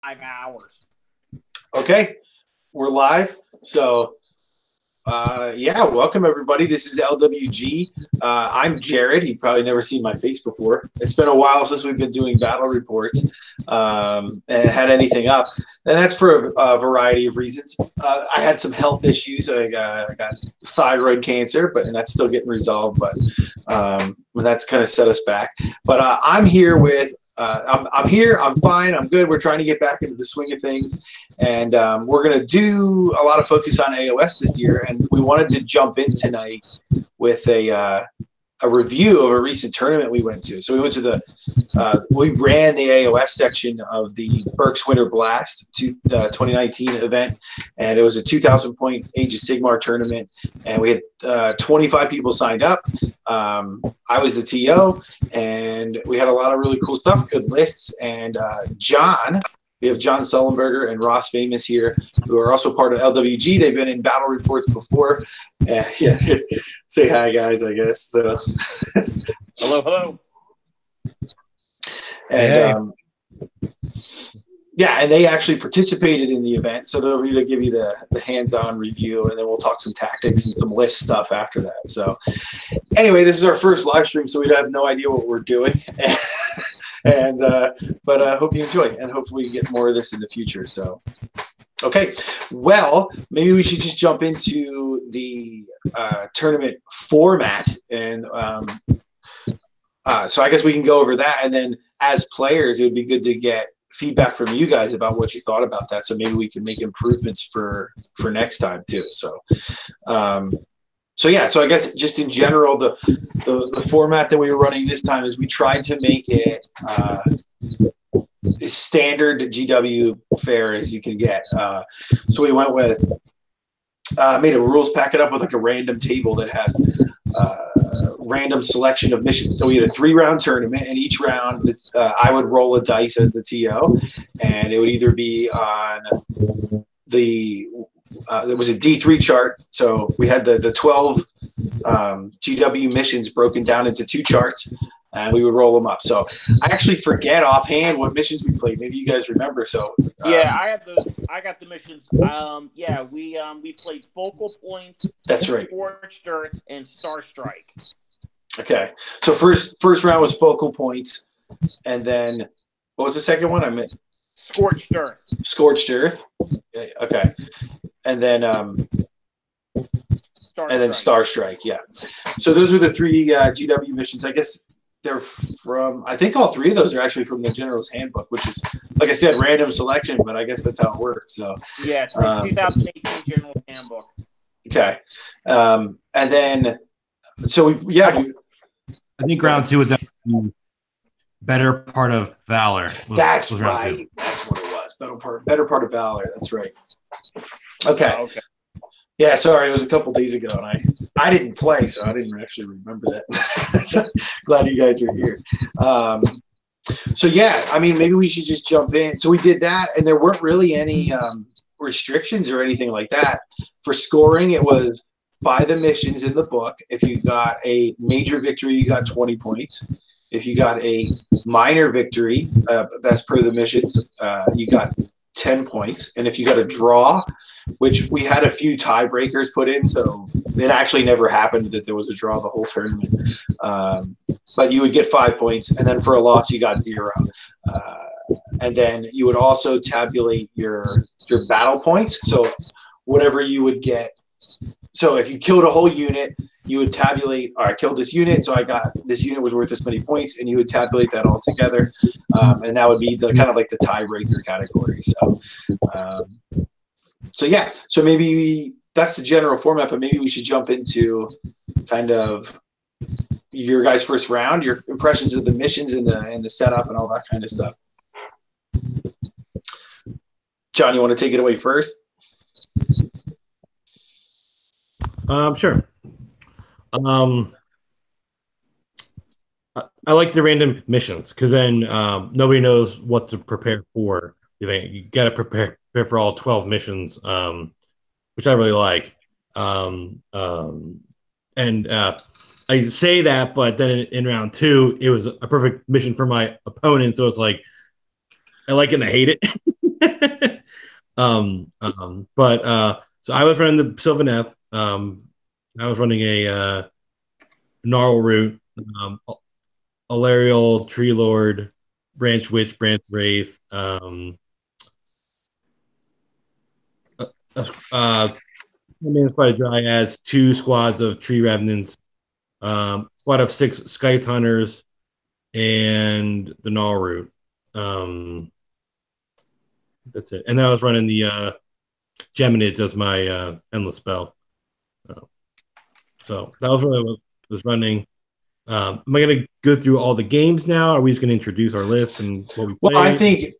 5 hours. Okay, we're live. So, yeah, welcome everybody. This is LWG. I'm Jared. You've probably never seen my face before. It's been a while since we've been doing battle reports and had anything up. And that's for a variety of reasons. I had some health issues. I got thyroid cancer, and that's still getting resolved. But that's kind of set us back. But I'm here with I'm here. I'm fine. I'm good. We're trying to get back into the swing of things, and we're going to do a lot of focus on AOS this year. And we wanted to jump in tonight with a review of a recent tournament we went to. So we went to we ran the AOS section of the Berks Winter Blast 2019 event, and it was a 2,000 point Age of Sigmar tournament, and we had 25 people signed up. I was the TO, and we had a lot of really cool stuff, good lists, and we have John Sullenberger and Ross Famous here, who are also part of LWG. They've been in battle reports before. Yeah, say hi, guys, I guess. So, hello. And yeah, and they actually participated in the event, so they'll really give you the hands-on review, and then we'll talk some tactics and some list stuff after that. So, anyway, this is our first live stream, so we have no idea what we're doing. But I hope you enjoy, and hopefully we get more of this in the future. So, okay, well, maybe we should just jump into the tournament format, and so I guess we can go over that, and then as players, it would be good to get feedback from you guys about what you thought about that, so maybe we can make improvements for next time too. So yeah, so I guess just in general, the format that we were running this time is we tried to make it as standard GW fair as you can get. So we went with made a rules packet up with like a random table that has random selection of missions. So we had a 3-round tournament, and each round I would roll a dice as the TO, and it would either be on there was a D3 chart. So we had the 12 GW missions broken down into 2 charts, and we would roll them up. So I actually forget offhand what missions we played. Maybe you guys remember. So yeah, I have those. I got the missions. Yeah, we played Focal Points. That's right. Scorched Earth and Star Strike. Okay, so first round was Focal Points, and then what was the second one? I missed. Scorched Earth. Scorched Earth. Okay, and then Star Strike. Yeah. So those were the 3 GW missions. I guess they're from. I think all 3 of those are actually from the General's Handbook, which is, like I said, random selection, but I guess that's how it works. So yeah, it's from 2018 General's Handbook. Okay, and then so I think round 2 was Better Part of Valor. That's right. That's what it was. Better part of Valor. That's right. Okay. Oh, okay. Yeah, sorry, it was a couple days ago, and I didn't play, so I didn't actually remember that. So, glad you guys are here. So yeah, I mean, maybe we should just jump in. So we did that, and there weren't really any restrictions or anything like that. For scoring, it was by the missions in the book. If you got a major victory, you got 20 points. If you got a minor victory, that's per the missions, you got 10 points. And if you got a draw, which we had a few tiebreakers put in, so it actually never happened that there was a draw the whole tournament. But you would get 5 points, and then for a loss, you got 0. And then you would also tabulate your battle points. So whatever you would get. So if you killed a whole unit, you would tabulate, I killed this unit, so I got this unit was worth this many points, and you would tabulate that all together. And that would be the kind of like the tiebreaker category. So yeah, so maybe that's the general format, but maybe we should jump into kind of your guys' first round, your impressions of the missions and the setup and all that kind of stuff. John, you want to take it away first? Sure. I like the random missions because then nobody knows what to prepare for. You got to prepare for all 12 missions, which I really like. I say that, but then in round 2, it was a perfect mission for my opponent. So it's like I like it and I hate it. So I was running the Sylvaneth. I was running a Gnarl Root, Alarial, Tree Lord, Branch Witch, Branch Wraith, squad of Dryads, 2 squads of Tree Revenants, squad of 6 Scythe Hunters, and the Gnarl Root. That's it. And then I was running the Geminids as my endless spell. So that was really what I was running. Am I going to go through all the games now? Are we just going to introduce our list and what we play? Well, I think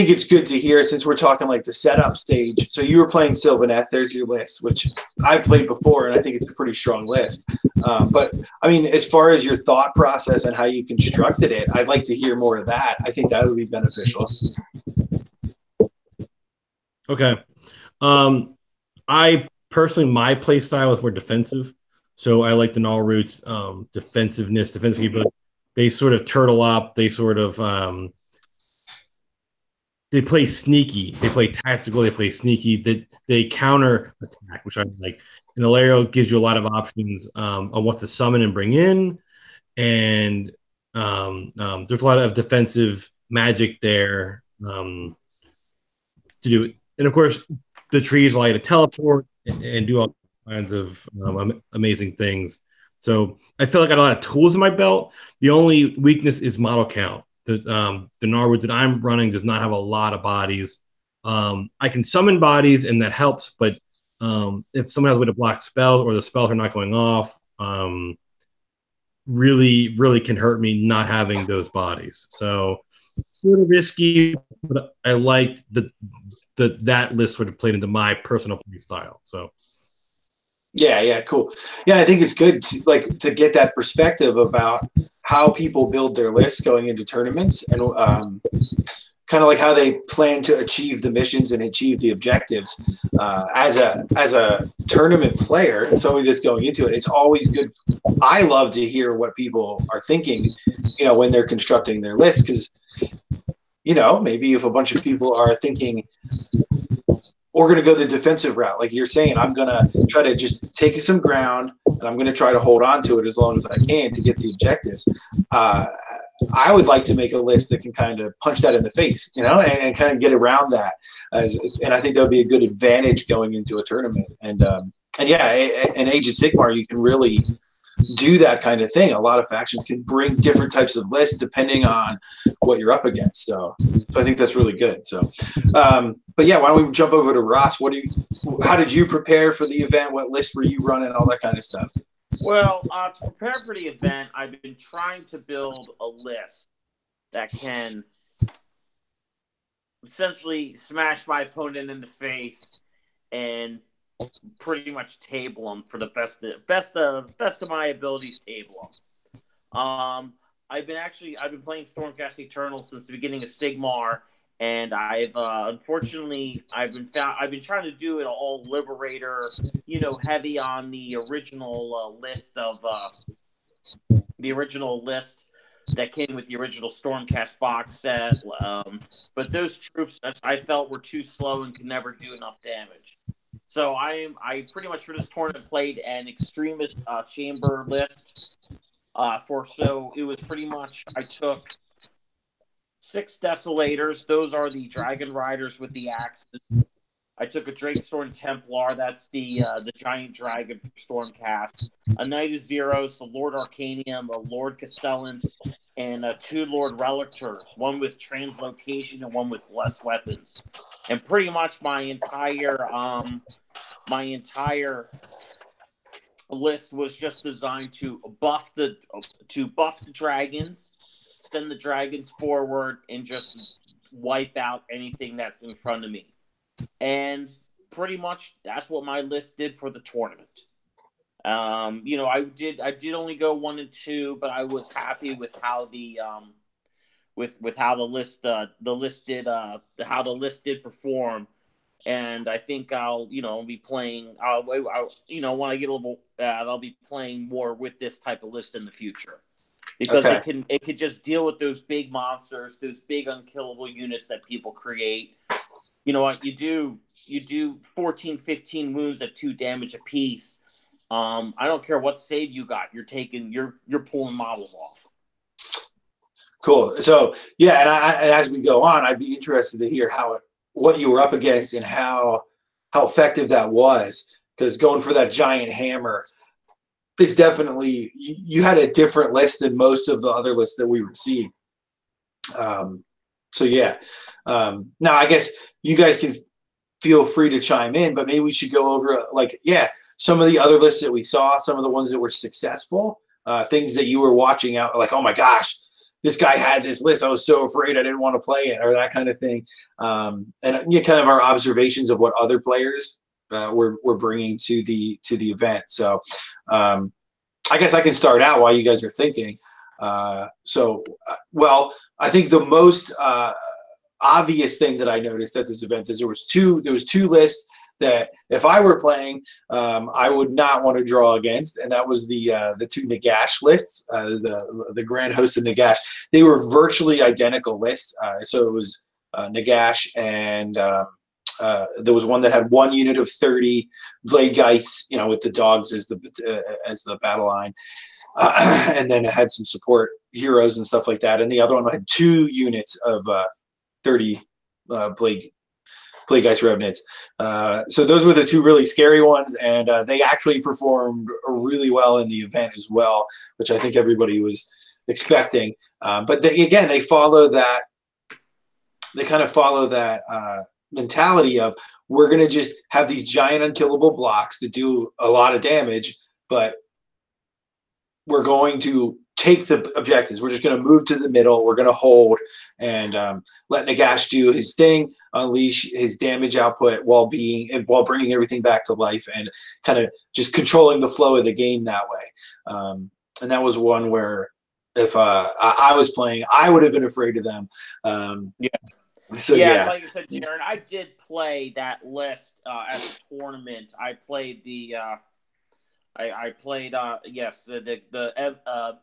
it's good to hear, since we're talking like the setup stage. So you were playing Sylvaneth. There's your list, which I've played before, and I think it's a pretty strong list. But I mean, as far as your thought process and how you constructed it, I'd like to hear more of that. I think that would be beneficial. Okay. I personally, my play style is more defensive. So I like the Gnarl Roots, defensive capability. They sort of turtle up. They sort of they play sneaky. They play tactical. They play sneaky. They counter attack, which I like. And Alarial gives you a lot of options on what to summon and bring in. And there's a lot of defensive magic there to do it. And of course, the trees allow you to teleport and do all kinds of amazing things. So I feel like I got a lot of tools in my belt. The only weakness is model count. The Gnarlwoods that I'm running does not have a lot of bodies. I can summon bodies, and that helps. But if someone has a way to block spells, or the spells are not going off, really can hurt me not having those bodies. So sort of risky, but I liked that list sort of played into my personal play style. So yeah, cool. Yeah, I think it's good to get that perspective about how people build their lists going into tournaments, and kind of like how they plan to achieve the missions and achieve the objectives. As a tournament player and somebody that's going into it, it's always good. I love to hear what people are thinking, when they're constructing their lists, because maybe if a bunch of people are thinking, we're going to go the defensive route, like you're saying, I'm going to try to just take some ground, and I'm going to try to hold on to it as long as I can to get the objectives. I would like to make a list that can kind of punch that in the face, and kind of get around that. And I think that would be a good advantage going into a tournament. And yeah, in Age of Sigmar, you can really do that kind of thing. A lot of factions can bring different types of lists depending on what you're up against. So I think that's really good. So, but yeah, why don't we jump over to Ross? How did you prepare for the event? What list were you running? All that kind of stuff. Well, to prepare for the event, I've been trying to build a list that can essentially smash my opponent in the face and pretty much table them for the best of my abilities. Table them. I've been playing Stormcast Eternal since the beginning of Sigmar, and I've unfortunately I've been trying to do it all Liberator, heavy on the original list that came with the original Stormcast box set. But those troops I felt were too slow and could never do enough damage. So I pretty much for this tournament played an Extremist Chamber list. So it was pretty much I took 6 Desolators. Those are the Dragon Riders with the axes. I took a Drakestorm Templar. That's the giant dragon for Stormcast. A Knight of Zeros, a Lord Arcanium, a Lord Castellan, and 2 Lord Relictors. One with Translocation and one with less weapons. And pretty much my entire list was just designed to buff the dragons, send the dragons forward, and just wipe out anything that's in front of me. And pretty much that's what my list did for the tournament. I did only go 1 and 2, but I was happy with how the with how the list did perform. And I think I'll be playing. When I get a little, I'll be playing more with this type of list in the future, because it can just deal with those big monsters, those big unkillable units that people create, you know what, you do 14, 15 wounds at 2 damage apiece. I don't care what save you got. You're pulling models off. Cool. So yeah, and as we go on, I'd be interested to hear what you were up against and how effective that was. Because going for that giant hammer is definitely, you had a different list than most of the other lists that we were seeing. So yeah. Now I guess you guys can feel free to chime in, but maybe we should go over some of the other lists that we saw, some of the ones that were successful, things that you were watching out, like, oh my gosh, this guy had this list. I was so afraid I didn't want to play it, or that kind of thing. And kind of our observations of what other players we're bringing to the event. So I guess I can start out while you guys are thinking. Well, I think the most obvious thing that I noticed at this event is there was two lists that if I were playing, I would not want to draw against, and that was the 2 Nagash lists, the Grand Host and Nagash. They were virtually identical lists. So it was Nagash, and there was one that had 1 unit of 30 Blade Geist, with the dogs as the battle line, and then it had some support heroes and stuff like that. And the other one had 2 units of 30 Blade Geist Revenants. So those were the 2 really scary ones, and they actually performed really well in the event as well, which I think everybody was expecting. But they kind of follow that mentality of, we're going to just have these giant unkillable blocks that do a lot of damage, but we're going to take the objectives. We're just going to move to the middle. We're going to hold and let Nagash do his thing, unleash his damage output while bringing everything back to life, and kind of just controlling the flow of the game that way. And that was one where if I was playing, I would have been afraid of them. So yeah, like I said, Jared, I did play that list at the tournament. I played the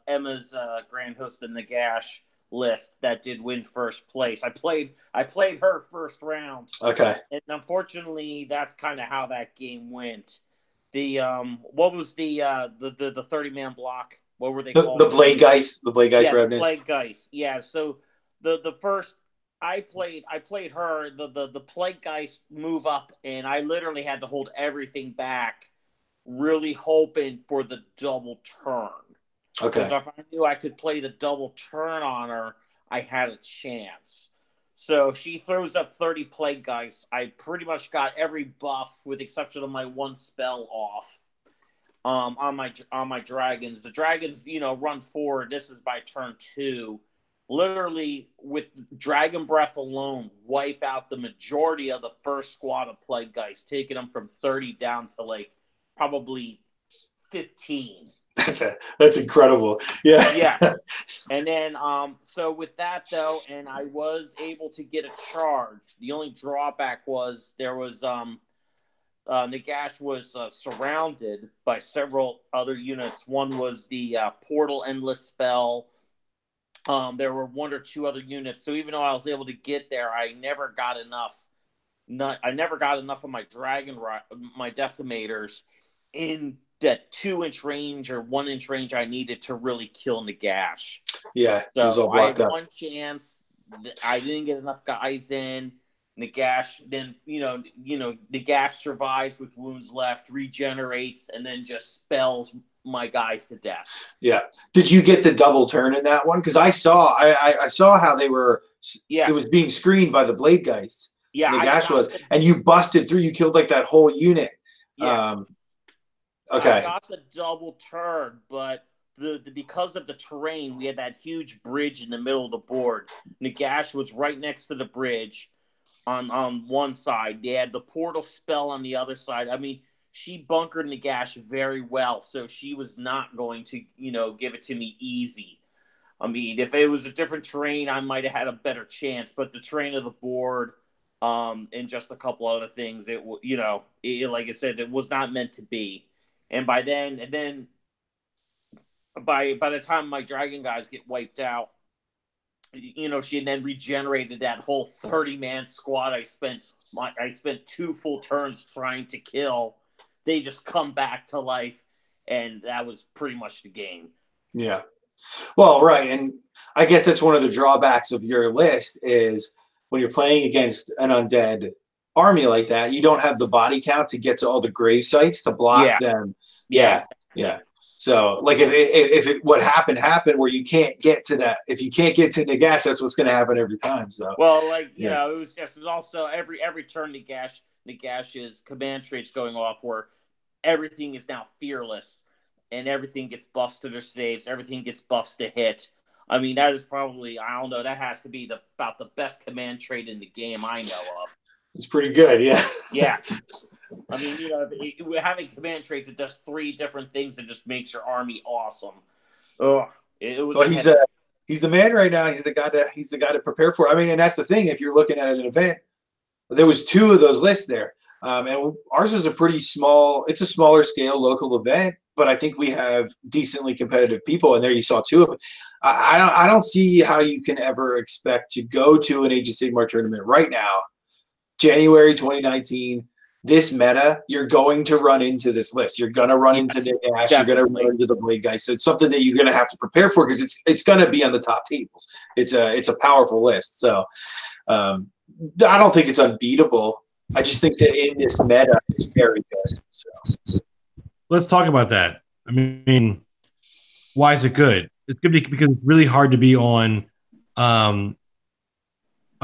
Emma's Grand Host and Nagash list that did win first place. I played her first round. Okay. And unfortunately, that's kind of how that game went. The what was the 30-man block? What were they called? The Blade Geist. The Blade Geist Revenants. Blade Geist. Yeah. So the first I played her. The Plague Geist move up, and I literally had to hold everything back, really hoping for the double turn. Okay. Because if I knew I could play the double turn on her, I had a chance. So she throws up 30 Plague Geist. I pretty much got every buff with the exception of my 1 spell off on my dragons. The dragons, run forward. This is by turn 2. Literally, with Dragon Breath alone, wipe out the majority of the first squad of Plague Geist, taking them from 30 down to probably 15. That's incredible. Yeah. Yeah. And then so with that though, and I was able to get a charge. The only drawback was there was Nagash was surrounded by several other units. One was the Portal Endless spell. There were 1 or 2 other units. So even though I was able to get there, I never got enough. I never got enough of my my decimators in that 2-inch range or 1-inch range I needed to really kill Nagash. Yeah, so it was all blocked I had up. 1 chance. I didn't get enough guys in. Nagash then, Nagash survives with wounds left, regenerates, and then just spells my guys to death. Yeah. Did you get the double turn in that one? Because I saw how they were. Yeah. It was being screened by the Blade Geist. Yeah, Nagash was, and you busted through. You killed that whole unit. Yeah. Okay. I got the double turn, but because of the terrain, we had that huge bridge in the middle of the board. Nagash was right next to the bridge on one side. They had the portal spell on the other side. I mean, she bunkered Nagash very well, so she was not going to, give it to me easy. I mean, if it was a different terrain, I might have had a better chance. But the terrain of the board, and just a couple other things, like I said, it was not meant to be. And by the time my dragon guys get wiped out, she then regenerated that whole 30-man squad. I spent 2 full turns trying to kill. They just come back to life, and that was pretty much the game. Yeah. Well, right, and I guess that's one of the drawbacks of your list is when you're playing against an undead army like that, you don't have the body count to get to all the grave sites to block them. Yeah. So, like, if what happened where you can't get to that, if you can't get to Nagash, that's what's going to happen every time. So, well, like it was just also every turn Nagash's command traits going off where everything is now fearless, and everything gets buffs to their saves, everything gets buffs to hit. I mean, that is probably, I don't know, that has to be about the best command trait in the game I know of. It's pretty good, yeah. Yeah. I mean, having command trait that does 3 different things that just makes your army awesome. Oh, it was. Well, he's the man right now. He's the guy to prepare for. I mean, and that's the thing. If you're looking at an event, there was 2 of those lists there, and ours is a pretty small. It's a smaller scale local event, but I think we have decently competitive people, and there you saw 2 of them. I don't see how you can ever expect to go to an Age of Sigmar tournament right now, January 2019. This meta, you're going to run into this list. You're going to run into Nagash. You're going to run into the Blade guy. So it's something that you're going to have to prepare for because it's going to be on the top tables. It's a powerful list. So I don't think it's unbeatable. I just think that in this meta, it's very good. So let's talk about that. I mean, why is it good? It's good because it's really hard to be on a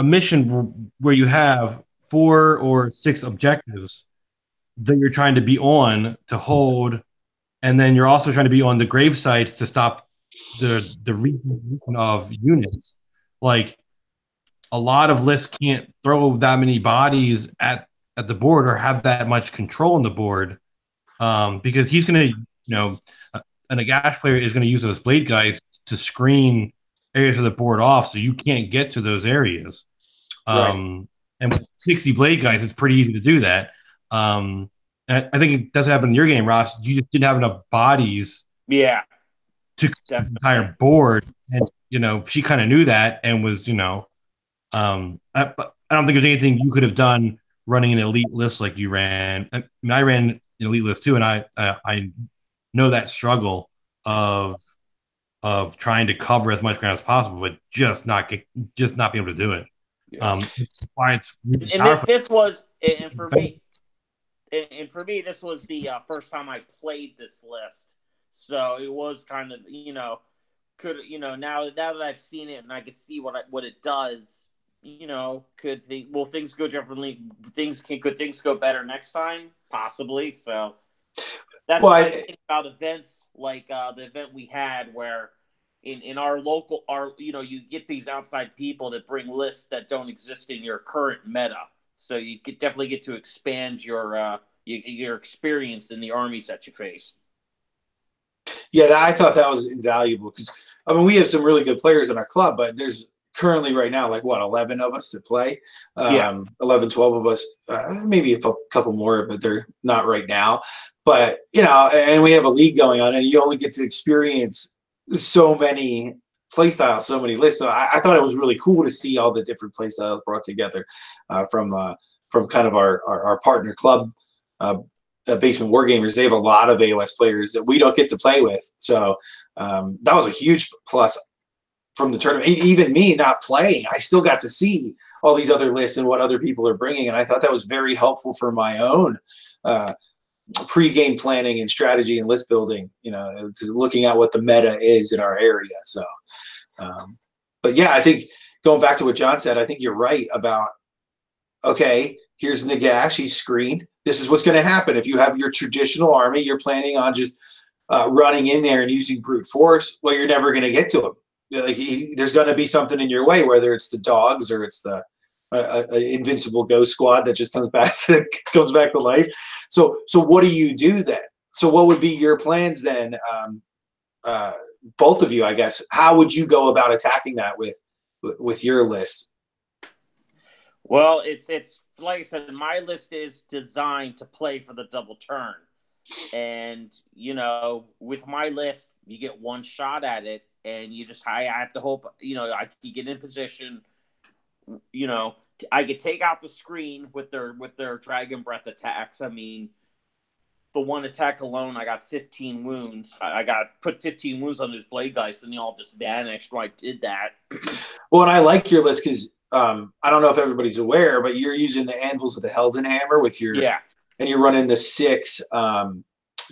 mission where you have 4 or 6 objectives that you're trying to be on to hold, and then you're also trying to be on the grave sites to stop the reposition of units. Like, a lot of lists can't throw that many bodies at the board or have that much control on the board, because he's going to, and a gas player is going to use those blade guys to screen areas of the board off so you can't get to those areas. Right. And with 60 blade guys, it's pretty easy to do that. And I think it does happen in your game, Ross. You just didn't have enough bodies to cover the entire board. And, she kind of knew that and was, I don't think there's anything you could have done running an elite list like you ran. I mean, I ran an elite list too, and I know that struggle of trying to cover as much ground as possible, but just not being able to do it. Why it's really and this was, and for me, this was the first time I played this list, so it was kind of now that I've seen it and I can see what it does, will things go differently? Could things go better next time? Possibly. So that's what I think about events like the event we had where. In our local, you get these outside people that bring lists that don't exist in your current meta, so you could definitely get to expand your experience in the armies that you face. Yeah, I thought that was invaluable because we have some really good players in our club, but there's currently right now 11 of us that play. 11, 12 of us, maybe a couple more, but they're not right now. But and we have a league going on, and you only get to experience so many play styles, so many lists. So I thought it was really cool to see all the different play styles brought together from kind of our partner club, Basement Wargamers. They have a lot of AOS players that we don't get to play with. So that was a huge plus from the tournament. Even me not playing, I still got to see all these other lists and what other people are bringing. And I thought that was very helpful for my own pre-game planning and strategy and list building, looking at what the meta is in our area. So, but yeah, I think going back to what John said, I think you're right about, okay, here's Nagash, he's screened. This is what's going to happen. If you have your traditional army, you're planning on just running in there and using brute force. Well, you're never going to get to him. There's going to be something in your way, whether it's the dogs or it's the invincible ghost squad that just comes back to life. So what do you do then? So what would be your plans then? Both of you, I guess. How would you go about attacking that with your list? Well, it's like I said, my list is designed to play for the double turn, and with my list, you get one shot at it, and I have to hope, I can get in position, I could take out the screen with their Dragon Breath attacks. I mean, the one attack alone, I got 15 wounds. I got put 15 wounds on those blade guys, and they all just vanished when I did that. Well, and I like your list because I don't know if everybody's aware, but you're using the Anvils of the Heldenhammer with your and you're running the 6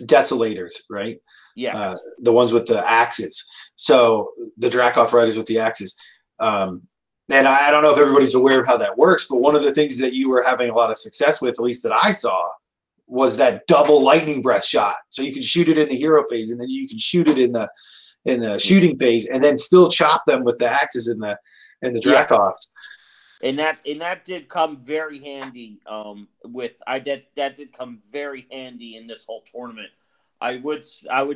Desolators, right? Yeah, the ones with the axes. So the Dracoth Riders with the axes. And I don't know if everybody's aware of how that works, but one of the things that you were having a lot of success with, at least that I saw, was that double lightning breath shot. So you can shoot it in the hero phase, and then you can shoot it in the shooting phase, and then still chop them with the axes in the Dracoths. And that did come very handy. That did come very handy in this whole tournament. I would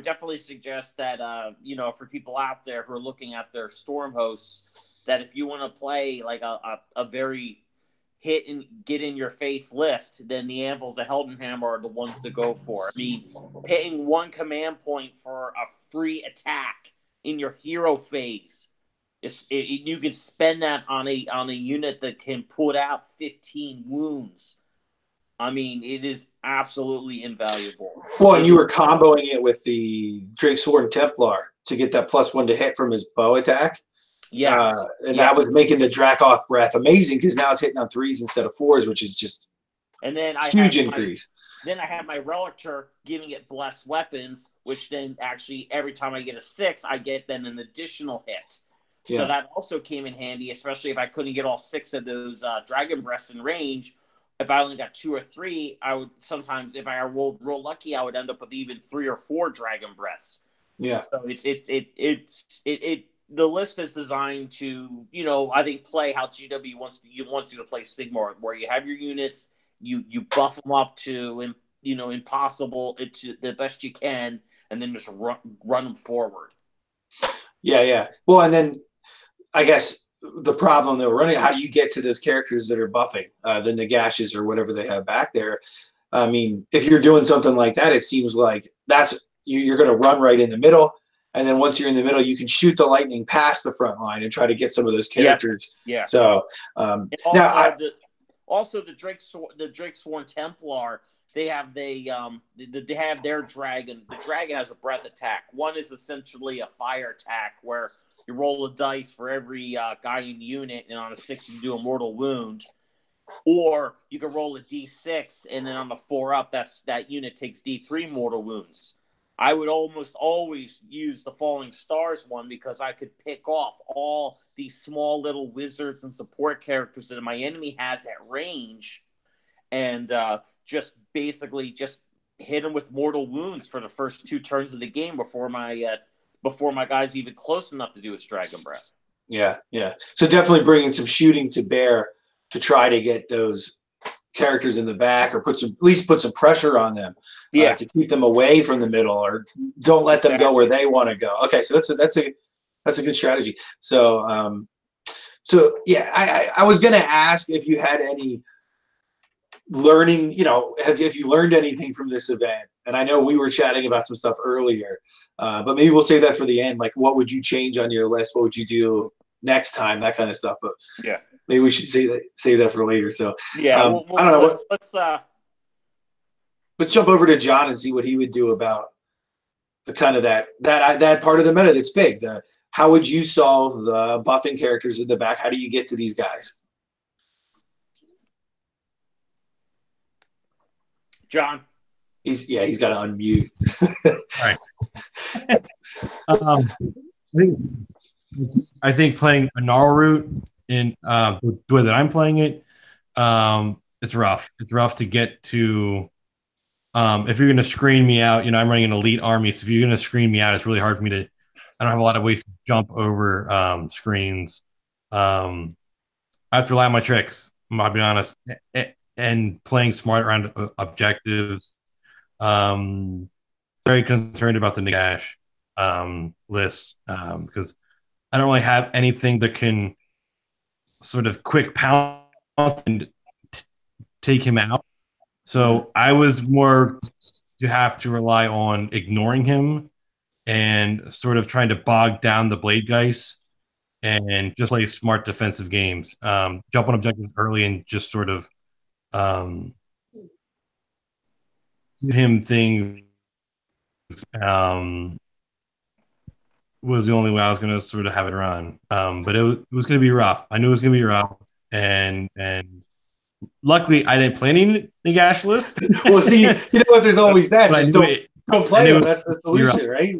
definitely suggest that for people out there who are looking at their storm hosts, that if you want to play like a very hit and get in your face list, then the Anvils of Heldenhammer are the ones to go for. I mean, paying 1 command point for a free attack in your hero phase, you can spend that on a unit that can put out 15 wounds. I mean, it is absolutely invaluable. Well, and you were comboing it with the Drake Sword and Templar to get that +1 to hit from his bow attack. Yes. That was making the Dracoth Breath amazing because now it's hitting on 3s instead of 4s, which is just huge increase. Then I had my Relictor giving it blessed weapons, which then actually every time I get a 6, I get then an additional hit. Yeah. So that also came in handy, especially if I couldn't get all 6 of those Dragon Breaths in range. If I only got 2 or 3, I would sometimes, if I rolled real lucky, I would end up with even 3 or 4 Dragon Breaths. Yeah. So the list is designed to, I think play how GW wants you to play Sigmar, where you have your units, you buff them up to, impossible to the best you can, and then just run them forward. Yeah. Well, and then I guess the problem that we're running, how do you get to those characters that are buffing the Nagashes or whatever they have back there? I mean, if you're doing something like that, it seems like you're going to run right in the middle. And then once you're in the middle, you can shoot the lightning past the front line and try to get some of those characters. Yeah. So also the Drake Sworn Templar, they have they have their dragon. The dragon has a breath attack. One is essentially a fire attack where you roll a dice for every guy in the unit, and on a 6 you can do a mortal wound. Or you can roll a d6, and then on the 4 up, that unit takes d3 mortal wounds. I would almost always use the Falling Stars one because I could pick off all these small little wizards and support characters that my enemy has at range, and just basically just hit them with mortal wounds for the first 2 turns of the game before my guy's even close enough to do its Dragon Breath. Yeah. So definitely bringing some shooting to bear to try to get those characters in the back, or at least put some pressure on them, to keep them away from the middle, or don't let them go where they want to go. Okay, so that's a good strategy. So I was going to ask if you had any learning, if you learned anything from this event. And I know we were chatting about some stuff earlier, but maybe we'll save that for the end. Like, what would you change on your list? What would you do next time? That kind of stuff. But maybe we should save that for later. So I don't know. Let's jump over to John and see what he would do about the kind of that part of the meta that's big. How would you solve the buffing characters in the back? How do you get to these guys? John. He's got to unmute. All right. I think playing a gnarl route in the way that I'm playing it, it's rough. It's rough to get to. If you're going to screen me out, I'm running an elite army. So if you're going to screen me out, it's really hard for me to. I don't have a lot of ways to jump over screens. I have to rely on my tricks. I'll be honest, and playing smart around objectives. Very concerned about the Nagash list because I don't really have anything that can sort of quick pounce and take him out. So I was more to have to rely on ignoring him and sort of trying to bog down the blade guys and just play smart defensive games. Jump on objectives early and just sort of give him things. Was the only way I was going to sort of have it run. But it was going to be rough. I knew it was going to be rough, and luckily I didn't play any Nagash list. Well, see, you know what? There's always that. Just don't play them. That's the solution, right?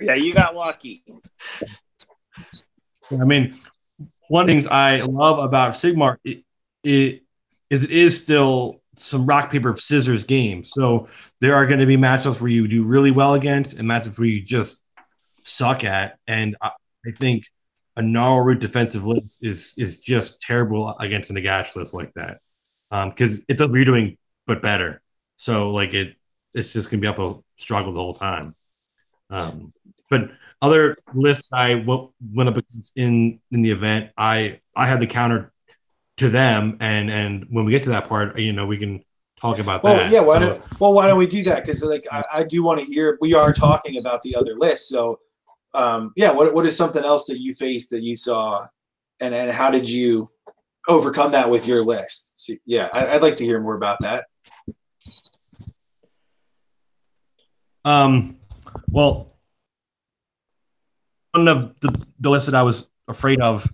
Yeah, you got lucky. I mean, one of the things I love about Sigmar it is still some rock, paper, scissors game. So there are going to be matchups where you do really well against and matchups where you just suck at. And I think a narrow root defensive list is just terrible against a Nagash list like that. Because it does what you're doing, but better. So like it's just going to be up a struggle the whole time. But other lists I went up against in the event, I had the counter to them, and when we get to that part, we can talk about that. Yeah, why don't we do that? Because like I do want to hear. We are talking about the other lists, so what is something else that you faced that you saw, and how did you overcome that with your list? So, yeah, I'd like to hear more about that. Well, one of the list that I was afraid of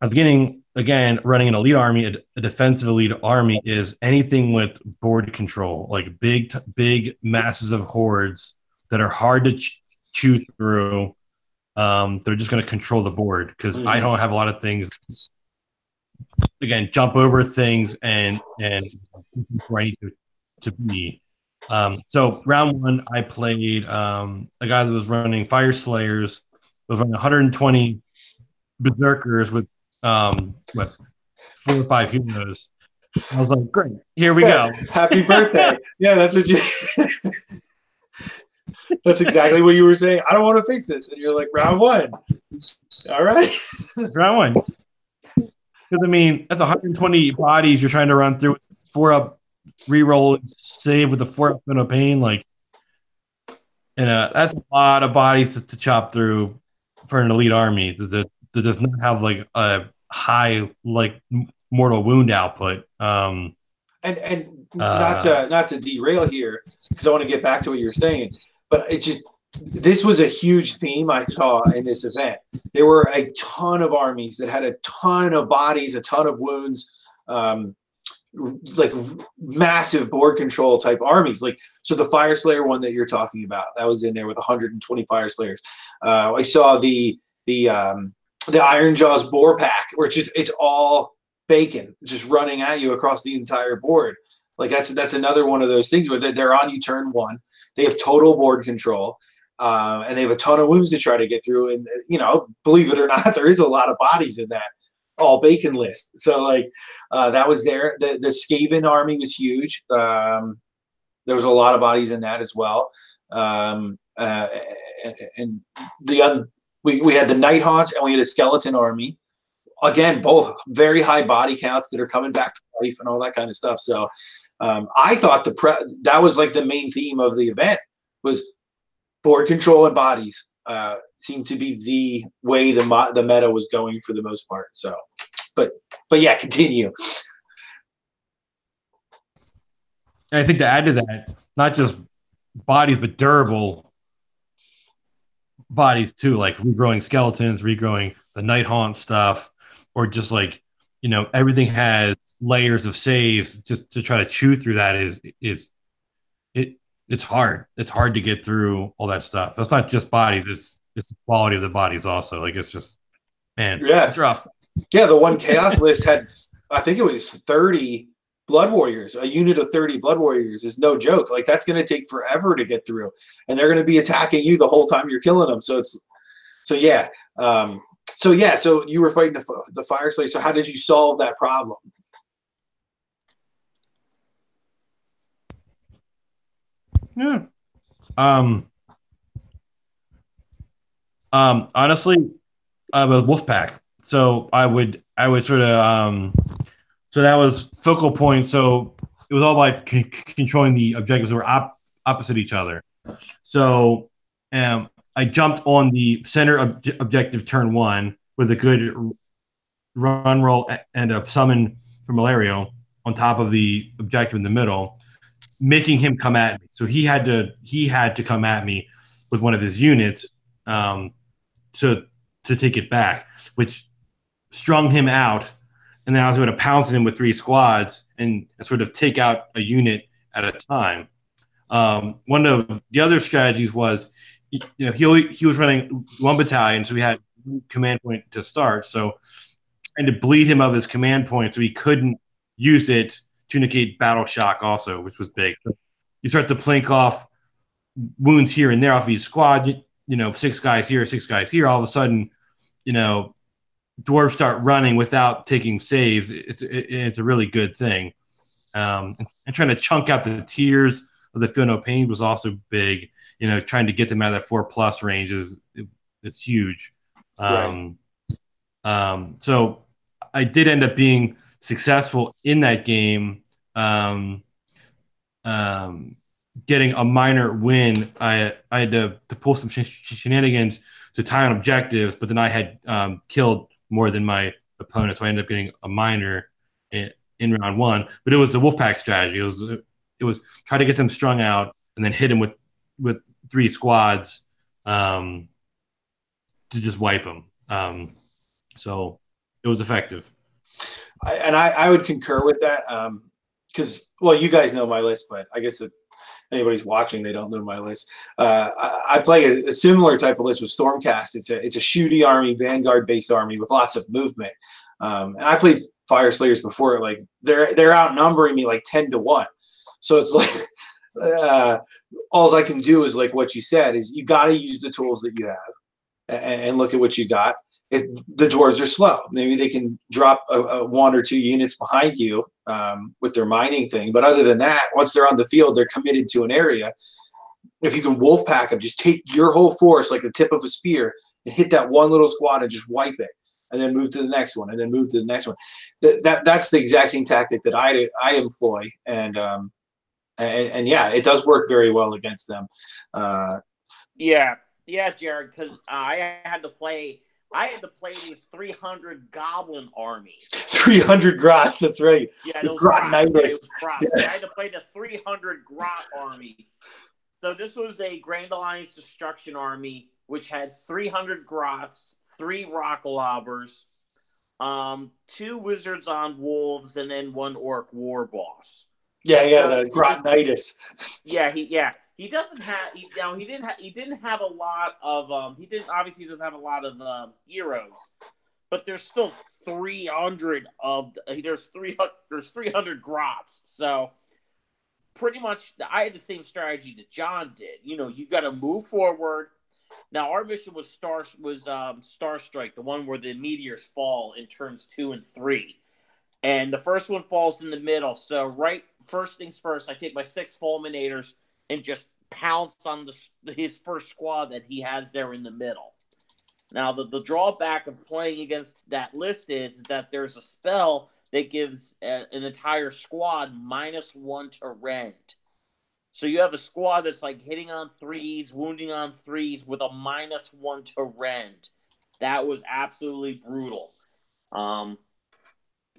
at the beginning, again, running an elite army, a defensive elite army, is anything with board control, like big masses of hordes that are hard to chew through. They're just going to control the board because I don't have a lot of things. Again, jump over things and where I need to be. So round one, I played a guy that was running Fire Slayers, was running 120 Berserkers with 4 or 5 heroes. I was like, great, here we go. Happy birthday. Yeah, that's what you that's exactly what you were saying. I don't want to face this. And you're like, round one. All right. It's round one. Because I mean, that's 120 bodies you're trying to run through with 4-up reroll save with the 4-up no pain. Like, and that's a lot of bodies to chop through for an elite army that does not have like a high like mortal wound output. And not to derail here, because I want to get back to what you're saying, but this was a huge theme I saw in this event. There were a ton of armies that had a ton of bodies, a ton of wounds, like massive board control type armies. Like, so the Fire Slayer one that you're talking about, that was in there with 120 Fire Slayers. I saw the Iron Jaws Boar Pack, where it's all bacon just running at you across the entire board. Like that's another one of those things where they're on you turn one. They have total board control, and they have a ton of wounds to try to get through. And believe it or not, there is a lot of bodies in that all bacon list. So like that was there. The Skaven army was huge. There was a lot of bodies in that as well. And we had the Night Haunts and we had a skeleton army. Again, both very high body counts that are coming back to life and all that kind of stuff. So I thought that was like the main theme of the event was board control and bodies. Seemed to be the way the meta was going for the most part. So, but yeah, continue. I think to add to that, not just bodies but durable bodies too, like regrowing skeletons, regrowing the Night Haunt stuff, or just like everything has layers of saves. Just to try to chew through that it's hard. It's hard to get through all that stuff. It's not just bodies. It's the quality of the bodies also. Like it's just, man, yeah, it's rough. Yeah, the one Chaos list had, I think it was 30 Blood Warriors. A unit of 30 Blood Warriors is no joke. Like that's going to take forever to get through, and they're going to be attacking you the whole time you're killing them. So so you were fighting the Fire Slayer. So how did you solve that problem? Yeah. Honestly, I'm a wolf pack. So I would sort of so that was focal point. So it was all about controlling the objectives that were opposite each other. So I jumped on the center objective turn 1 with a good run roll and a summon from Malario on top of the objective in the middle, making him come at me. So he had to come at me with one of his units to take it back, which strung him out. And then I was going to pounce him with 3 squads and sort of take out a unit at a time. One of the other strategies was, he was running 1 battalion, so we had command point to start. So trying to bleed him of his command point so he couldn't use it to negate battle shock also, which was big. So you start to plink off wounds here and there off each squad, 6 guys here, 6 guys here. All of a sudden, dwarves start running without taking saves. It's a really good thing. And trying to chunk out the tiers of the Feel No Pain was also big. Trying to get them out of that 4+ range is huge. Right. So I did end up being successful in that game, getting a minor win. I had to pull some shenanigans to tie on objectives, but then I had killed more than my opponent, so I ended up getting a minor in round 1. But it was the Wolfpack strategy. It was try to get them strung out and then hit them with 3 squads to just wipe them. So it was effective. I would concur with that because, you guys know my list, but I guess if anybody's watching, they don't know my list. I play a similar type of list with Stormcast. It's a shooty army, Vanguard-based army with lots of movement. And I played Fire Slayers before. Like they're outnumbering me like 10-1. So it's like all I can do is like what you said is you got to use the tools that you have and look at what you got. If the dwarves are slow, maybe they can drop a 1 or 2 units behind you with their mining thing. But other than that, once they're on the field, they're committed to an area. If you can wolf pack them, just take your whole force like the tip of a spear and hit that one little squad and just wipe it, and then move to the next one, and then move to the next one. That's the exact same tactic that I employ, and yeah, it does work very well against them. Yeah, Jared, because I had to play the 300 goblin army. 300 grots, that's right. Yeah, those grots. Yeah. I had to play the 300 grot army. So this was a Grand Alliance Destruction army, which had 300 grots, 3 rockalobbers, 2 wizards on wolves, and then 1 orc war boss. Yeah, the Grotnitis. He doesn't have. He didn't have a lot of. He doesn't have a lot of heroes, but there's still 300 of. There's 300 grots. So pretty much, I had the same strategy that John did. You got to move forward. Now our mission was Star Strike, the one where the meteors fall in turns 2 and 3. And the first one falls in the middle. So first things first, I take my 6 fulminators and just pounce on his first squad that he has there in the middle. Now, the drawback of playing against that list is that there's a spell that gives an entire squad -1 to rend. So you have a squad that's like hitting on 3s, wounding on 3s with a -1 to rend. That was absolutely brutal.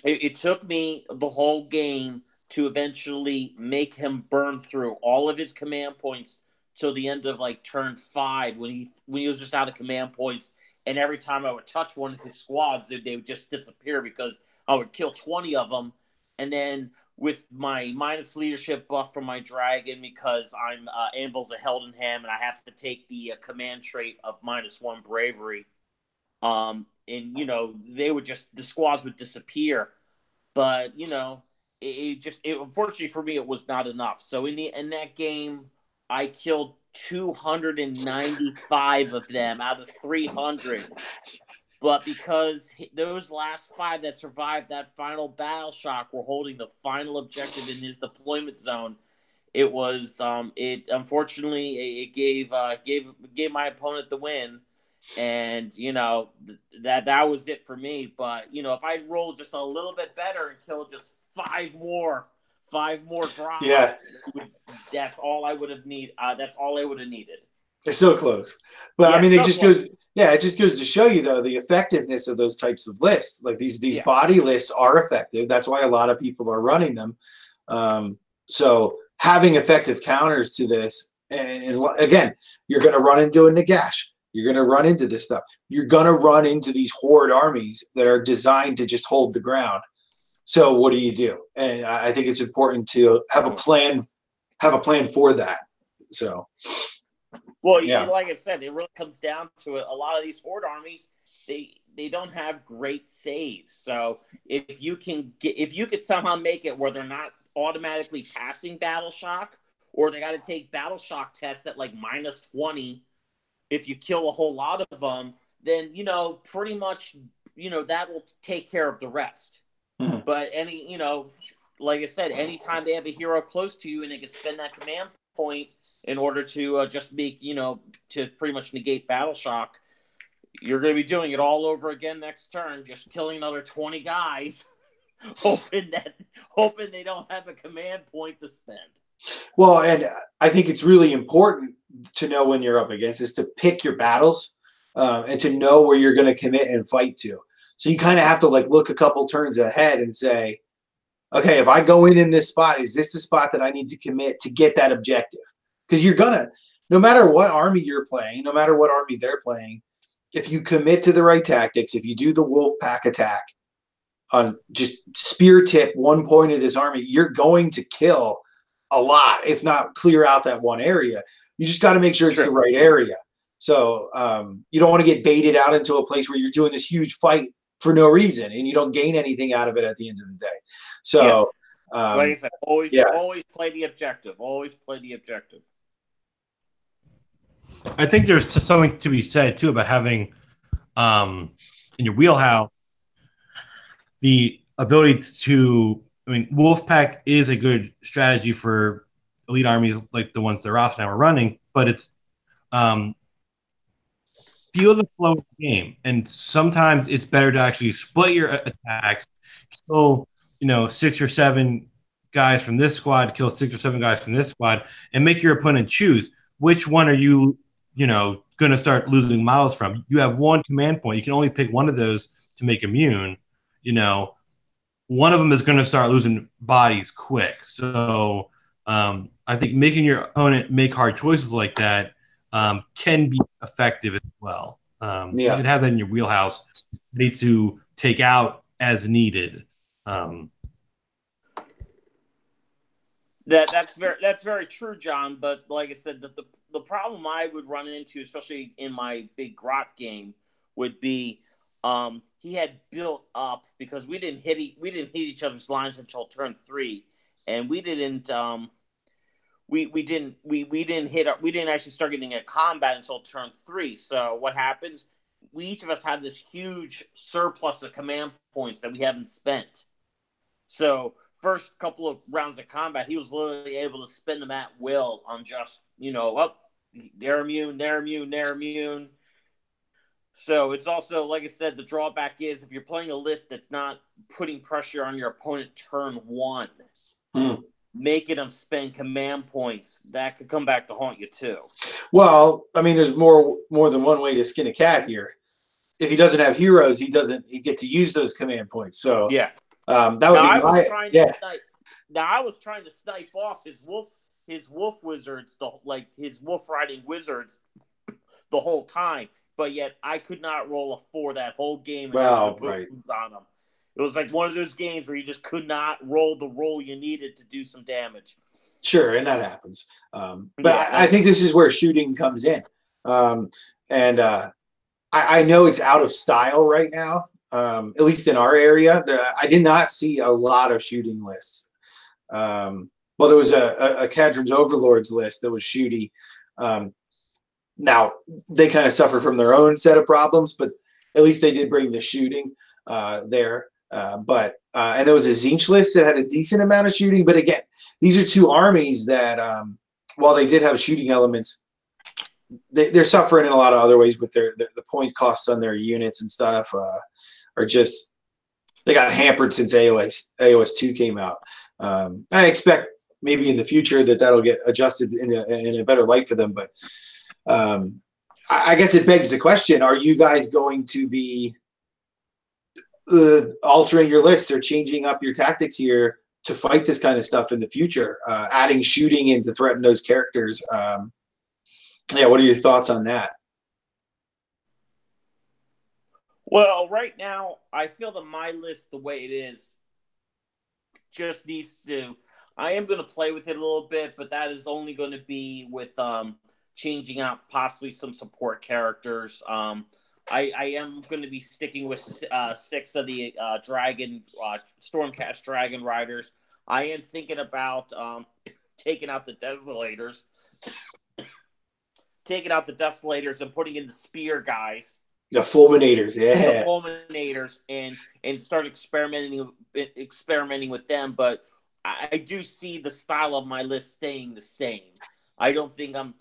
It took me the whole game to eventually make him burn through all of his command points till the end of like turn 5 when he was just out of command points. And every time I would touch one of his squads, they would just disappear because I would kill 20 of them. And then with my minus leadership buff from my dragon, because I'm Anvil's a Heldenham and I have to take the command trait of -1 bravery. And the squads would disappear. But unfortunately for me, it was not enough. So in that game, I killed 295 of them out of 300. But because those last 5 that survived that final battle shock were holding the final objective in his deployment zone, it was unfortunately it gave my opponent the win. And that was it for me. But if I rolled just a little bit better and killed just 5 more drops, that's all I would have needed. It's so close. But Yeah, I mean, so it just close. goes. Yeah, it just goes to show you though the effectiveness of those types of lists. Like these Yeah. body lists are effective. That's why a lot of people are running them. So having effective counters to this, and again, you're going to run into a Nagash. You're going to run into this stuff. You're going to run into these horde armies that are designed to just hold the ground. So what do you do? And I think it's important to have a plan. Have a plan for that. So. Well, Yeah. like I said, it really comes down to it. A lot of these horde armies, they don't have great saves. So if you could somehow make it where they're not automatically passing battle shock, or they got to take battle shock tests at like -20, if you kill a whole lot of them, then pretty much that will take care of the rest. Mm-hmm. But like I said, anytime they have a hero close to you and they can spend that command point in order to just make, to pretty much negate battle shock, you're going to be doing it all over again next turn, just killing another 20 guys, hoping they don't have a command point to spend. Well, and I think it's really important to know when you're up against is to pick your battles and to know where you're going to commit and fight to. So you kind of have to like look a couple turns ahead and say, okay, if I go in this spot, is this the spot that I need to commit to get that objective? Because you're gonna, no matter what army you're playing, no matter what army they're playing, if you commit to the right tactics, if you do the wolf pack attack on just spear tip one point of this army, you're going to kill a lot, if not clear out that one area. You just got to make sure it's the right area. So you don't want to get baited out into a place where you're doing this huge fight for no reason and you don't gain anything out of it at the end of the day. So, like I said, always play the objective. Always play the objective. I think there's something to be said too about having in your wheelhouse the ability to. I mean, Wolfpack is a good strategy for elite armies like the ones that Ross and I were running, but it's feel the flow of the game, and sometimes it's better to actually split your attacks, kill 6 or 7 guys from this squad, kill 6 or 7 guys from this squad, and make your opponent choose which one are you going to start losing models from. You have one command point. You can only pick one of those to make immune. One of them is going to start losing bodies quick. So I think making your opponent make hard choices like that can be effective as well. You should have that in your wheelhouse, ready to take out as needed. That's very true, John. But like I said, the problem I would run into, especially in my big Grot game, would be he had built up, because we didn't hit each other's lines until turn 3, and we didn't actually start getting a combat until turn 3. So what happens? We each of us had this huge surplus of command points that we haven't spent. So first couple of rounds of combat, he was literally able to spend them at will on just, they're immune. So it's also, like I said, the drawback is if you're playing a list that's not putting pressure on your opponent turn 1, making them spend command points, that could come back to haunt you too. Well, I mean, there's more than one way to skin a cat here. If he doesn't have heroes, he get to use those command points. So yeah. That would be Now I was trying to snipe off his wolf wizards, his wolf riding wizards, the whole time, but yet I could not roll a 4 that whole game and put on them. It was like one of those games where you just could not roll the roll you needed to do some damage. Sure, and that happens. I think this is where shooting comes in, and I know it's out of style right now. At least in our area, I did not see a lot of shooting lists. Well, there was a Cadron's Overlords list that was shooty. Now, they kind of suffer from their own set of problems, but at least they did bring the shooting there. And there was a Zinch list that had a decent amount of shooting. But again, these are two armies that, while they did have shooting elements, they're suffering in a lot of other ways with the point costs on their units and stuff. Are just, they got hampered since AOS 2 came out. I expect maybe in the future that'll get adjusted in a better light for them. But I guess it begs the question: are you guys going to be altering your lists or changing up your tactics here to fight this kind of stuff in the future? Adding shooting in to threaten those characters. Yeah, what are your thoughts on that? Well, right now, I feel that my list, the way it is, just needs to. I am going to play with it a little bit, but that is only going to be with changing out possibly some support characters. I am going to be sticking with 6 of the Stormcast Dragon Riders. I am thinking about taking out the Desolators. Taking out the Desolators and putting in the Spear guys. The Fulminators, yeah. The Fulminators, and start experimenting with them. But I do see the style of my list staying the same. I don't think the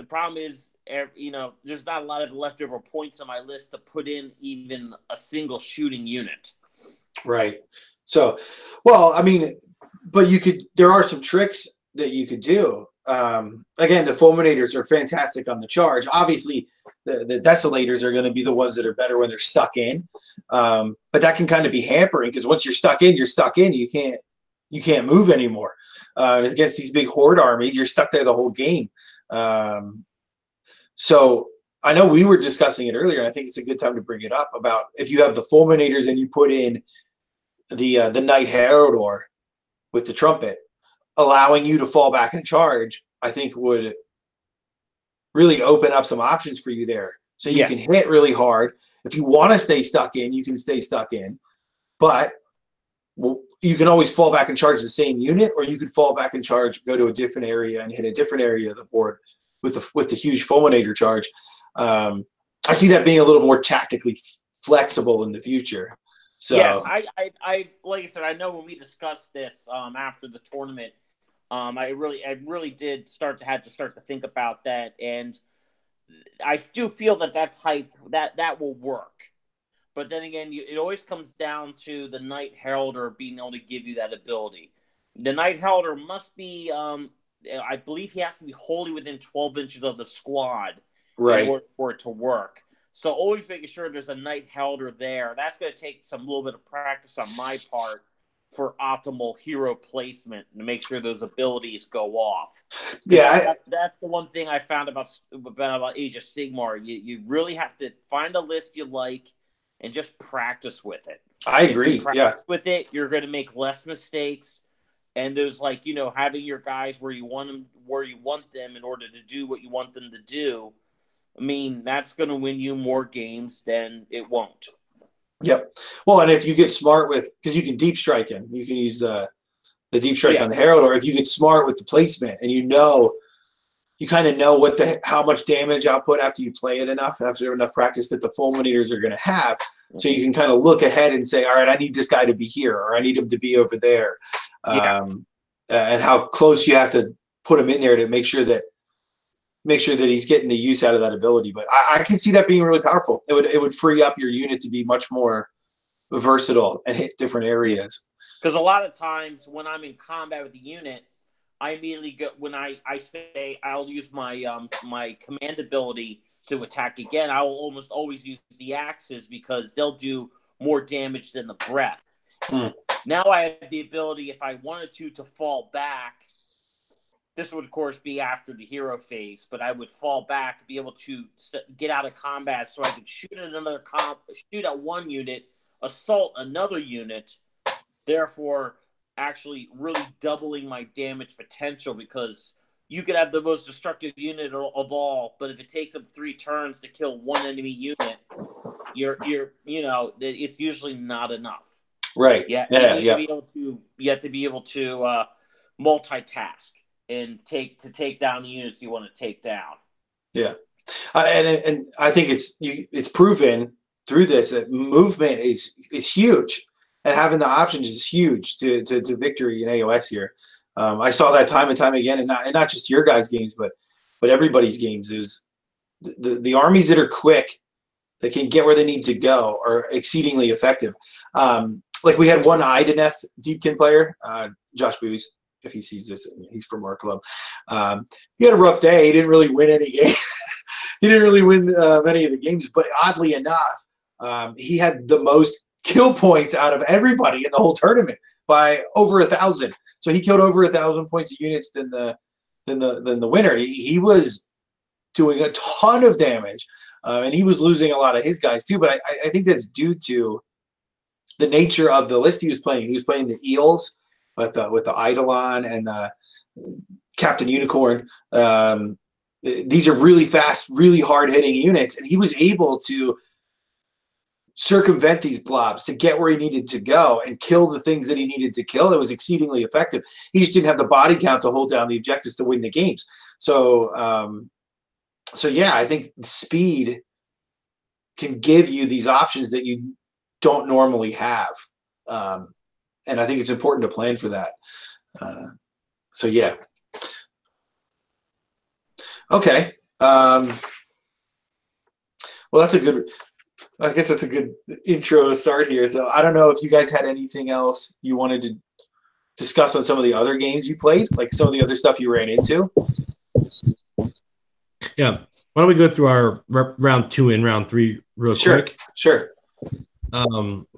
problem is, there's not a lot of leftover points on my list to put in even a single shooting unit. Right. So, well, I mean, but there are some tricks that you could do. Again, the Fulminators are fantastic on the charge. Obviously, the Desolators are going to be the ones that are better when they're stuck in. But that can kind of be hampering because once you're stuck in, you're stuck in. You can't move anymore. Against these big horde armies, you're stuck there the whole game. So I know we were discussing it earlier, and I think it's a good time to bring it up about if you have the Fulminators and you put in the Knight Heraldor with the trumpet, allowing you to fall back and charge, I think would really open up some options for you there. So you can hit really hard. If you want to stay stuck in, you can stay stuck in. But you can always fall back and charge the same unit, or you could fall back and charge, go to a different area and hit a different area of the board with the huge Fulminator charge. I see that being a little more tactically flexible in the future. So yes, I like I said, I know when we discussed this after the tournament, I really did had to start to think about that, and I do feel that will work. But then again, it always comes down to the Knight Heraldor being able to give you that ability. The Knight Heraldor must be, I believe he has to be wholly within 12 inches of the squad in order for it to work. So always making sure there's a Knight Heraldor there. That's going to take a little bit of practice on my part for optimal hero placement to make sure those abilities go off. Yeah, that's the one thing I found about Age of Sigmar. You really have to find a list you like and just practice with it. I agree. Practice with it, you're going to make less mistakes. And there's having your guys where you want them in order to do what you want them to do. I mean, that's going to win you more games than it won't. Yep. Well, and if you get smart because you can deep strike him, you can use the deep strike on the Herald, or if you get smart with the placement and you kind of know how much damage output after you play it after enough practice that the Fulminators are going to have. So you can kind of look ahead and say, all right, I need this guy to be here, or I need him to be over there. And how close you have to put him in there to make sure that he's getting the use out of that ability. But I can see that being really powerful. It would free up your unit to be much more versatile and hit different areas. Because a lot of times when I'm in combat with the unit, I immediately go when I say I'll use my my command ability to attack again. I will almost always use the axes because they'll do more damage than the breath. Now I have the ability, if I wanted to fall back. This would, of course, be after the hero phase, but I would fall back to be able to get out of combat so I could shoot at one unit, assault another unit, therefore actually really doubling my damage potential because you could have the most destructive unit of all, but if it takes them 3 turns to kill one enemy unit, it's usually not enough. Right. You have to be able to multitask and take down the units you want to take down. Yeah, and I think it's proven through this that movement is huge, and having the options is huge to victory in AOS here. I saw that time and time again, and not just your guys' games, but everybody's games. Is the armies that are quick, that can get where they need to go, are exceedingly effective. Like we had one Ideneth Deepkin player, Josh Booze. if he sees this, he's from our club. He had a rough day. He didn't really win any games. He didn't really win many of the games, but oddly enough, he had the most kill points out of everybody in the whole tournament by over 1,000. So he killed over 1,000 points of units than the winner. He was doing a ton of damage, and he was losing a lot of his guys too. But I think that's due to the nature of the list he was playing. He was playing the Eels with the Eidolon and Captain Unicorn. These are really fast, really hard-hitting units, and he was able to circumvent these blobs to get where he needed to go and kill the things that he needed to kill. It was exceedingly effective. He just didn't have the body count to hold down the objectives to win the games. So yeah, I think speed can give you these options that you don't normally have. And I think it's important to plan for that. So yeah. Okay. Well, that's a good intro to start here. So I don't know if you guys had anything else you wanted to discuss on some of the other games you played, like some of the other stuff you ran into. Yeah. Why don't we go through our round 2 and round 3 real quick? Sure.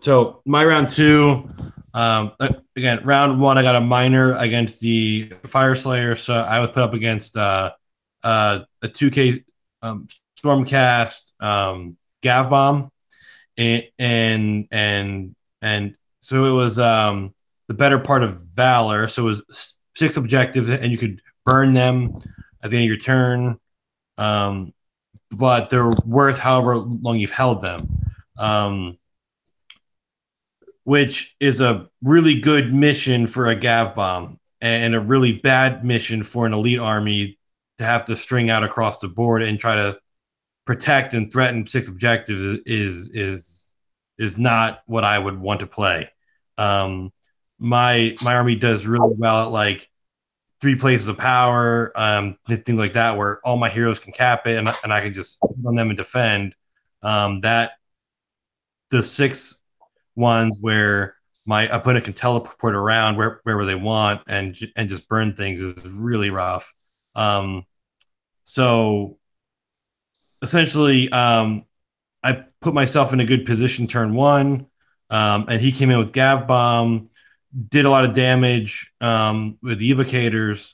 So my round 2, again, round 1, I got a minor against the Fire Slayer. So I was put up against a 2K Stormcast Gav Bomb, and so it was the better part of Valor. So it was 6 objectives, and you could burn them at the end of your turn, but they're worth however long you've held them, which is a really good mission for a Gav Bomb and a really bad mission for an elite army to have to string out across the board and try to protect and threaten 6 objectives is not what I would want to play. My army does really well at like 3 places of power, things like that, where all my heroes can cap it and I can just put on them and defend. That the 6 ones where my opponent can teleport around wherever they want and just burn things is really rough. So essentially, I put myself in a good position turn 1, and he came in with Gav Bomb, did a lot of damage with the Evocators,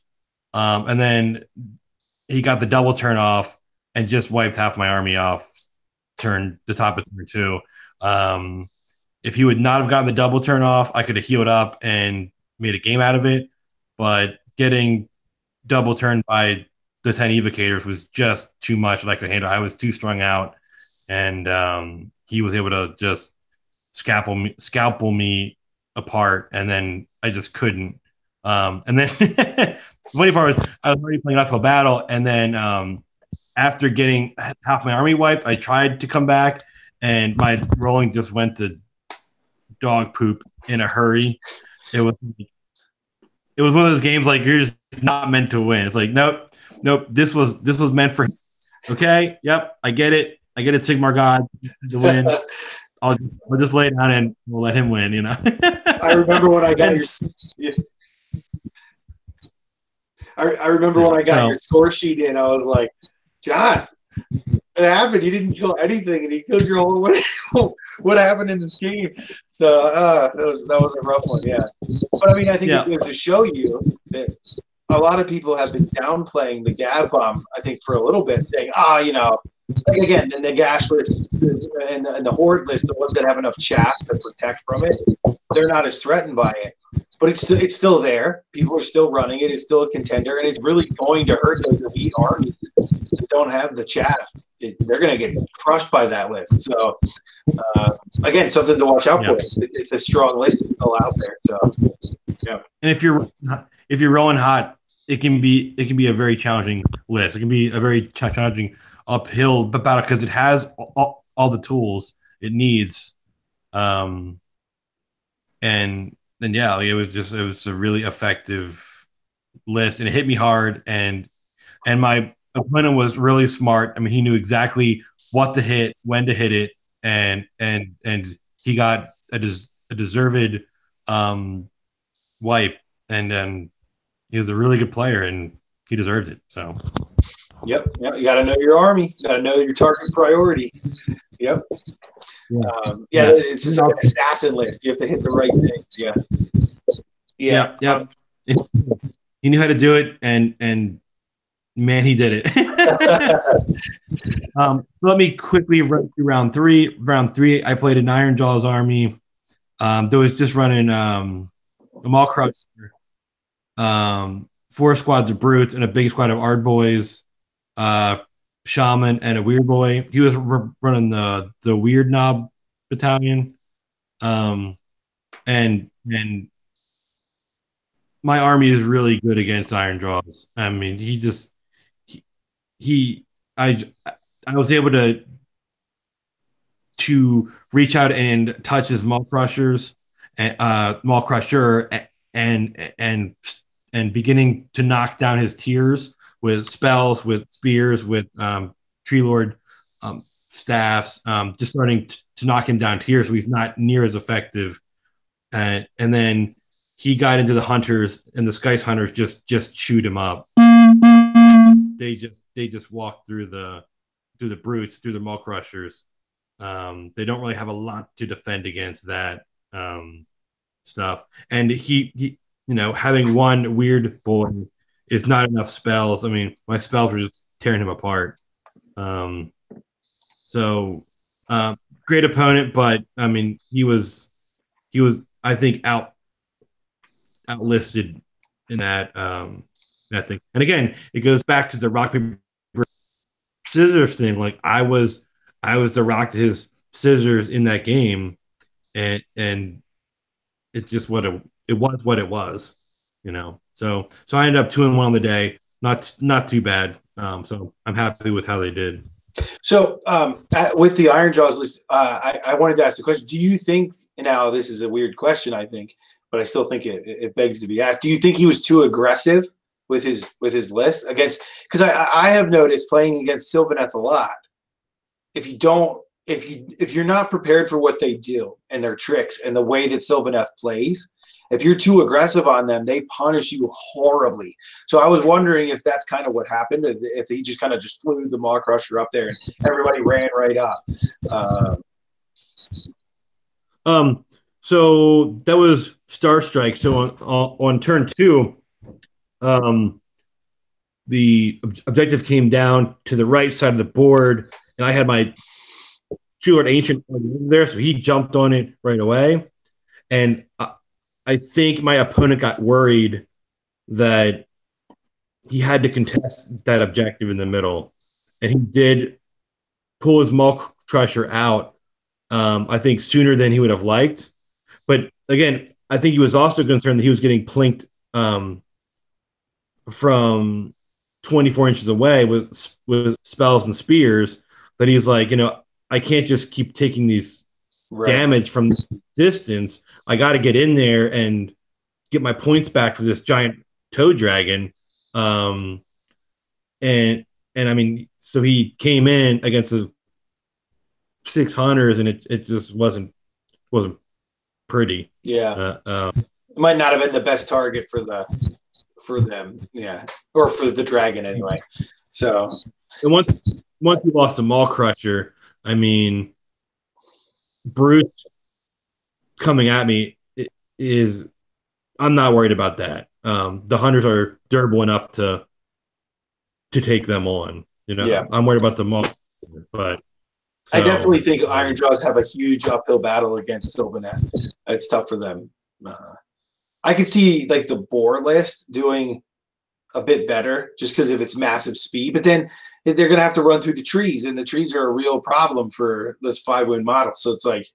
and then he got the double turn off and just wiped half my army off the top of turn 2. If he would not have gotten the double turn off, I could have healed up and made a game out of it, but getting double turned by the 10 Evocators was just too much that I could handle. I was too strung out, and he was able to just scalpel me apart, and then I just couldn't. And then the funny part was I was already playing uphill battle, and then after getting half my army wiped, I tried to come back, and my rolling just went to dog poop in a hurry. It was one of those games like you're just not meant to win. It's like nope. This was meant for. Okay, yep, I get it. Sigmar God to win. I'll just lay it down and we'll let him win. You know. I remember when I got your. I remember when I got your score sheet in. I was like, John, what happened? You didn't kill anything, and he killed your whole. What happened in this game? So that was a rough one, yeah. But I mean, I think it goes to show you that a lot of people have been downplaying the Gav Bomb, I think, for a little bit, saying, like again, the Nagash list and the Horde list, the ones that have enough chaff to protect from it, they're not as threatened by it. But it's still there. People are still running it. It's still a contender, and it's really going to hurt those elite armies that don't have the chaff. They're going to get crushed by that list. So, again, something to watch out for. It's a strong list. It's still out there. So, yeah. And if you're rolling hot, it can be a very challenging list. It can be a very challenging uphill battle because it has all the tools it needs. And then it was a really effective list, and it hit me hard. And my opponent was really smart. I mean, he knew exactly what to hit, when to hit it, and he got a deserved wipe. And then he was a really good player, and he deserved it. So, yep. You got to know your army. You got to know your target priority. Yep. It's just like an assassin list. You have to hit the right things. Yeah. He knew how to do it, and man, he did it. Let me quickly run through round three. Round three, I played an Iron Jaws army. That was just running a Maul Crusher, 4 squads of brutes, and a big squad of Ard boys, shaman, and a weird boy. He was running the weird knob battalion, and my army is really good against Iron Jaws. I mean, I was able to reach out and touch his Maul Crushers, Maul Crusher, and beginning to knock down his tiers with spells, with spears, with Tree Lord staffs, just starting to knock him down tiers, so he's not near as effective. And then he got into the hunters, and the Skice hunters just chewed him up. They just walked through the brutes, through the Maul Crushers. They don't really have a lot to defend against that stuff. And he having one weird boy is not enough spells. I mean, my spells were just tearing him apart. Great opponent, but I mean, he was I think outlisted in that thing. And again, it goes back to the rock paper scissors thing. Like I was the rock to his scissors in that game, and it's just what it was, So I ended up 2-1 on the day. Not too bad. So I'm happy with how they did. So with the Iron Jaws list, I wanted to ask the question: do you think? Now this is a weird question, I think, but I still think it begs to be asked. Do you think he was too aggressive with his list against? Because I have noticed playing against Sylvaneth a lot. If you're not prepared for what they do and their tricks and the way that Sylvaneth plays, if you're too aggressive on them, they punish you horribly. So I was wondering if that's kind of what happened, if he just kind of just flew the Maw Crusher up there and everybody ran right up. So that was Star Strike. So on turn 2, the objective came down to the right side of the board, and I had my Tree Lord Ancient there, so he jumped on it right away. And I think my opponent got worried that he had to contest that objective in the middle, and he did pull his Maul Crusher out, I think, sooner than he would have liked. But again, I think he was also concerned that he was getting plinked from 24 inches away with spells and spears, that he's like, I can't just keep taking these damage from this distance. I got to get in there and get my points back for this giant toad dragon. And I mean, so he came in against the 6 hunters, and it just wasn't pretty. Yeah. It might not have been the best target for them. Yeah. Or for the dragon anyway. So. And once he lost a Maul Crusher, I mean, Bruce coming at me I'm not worried about that. The hunters are durable enough to take them on. Yeah. I'm worried about the Maul, but I definitely think Iron Jaws have a huge uphill battle against Sylvaneth. It's tough for them. I could see like the Boar list doing a bit better just because of its massive speed, but then they're going to have to run through the trees, and the trees are a real problem for this 5-win model. So it's like,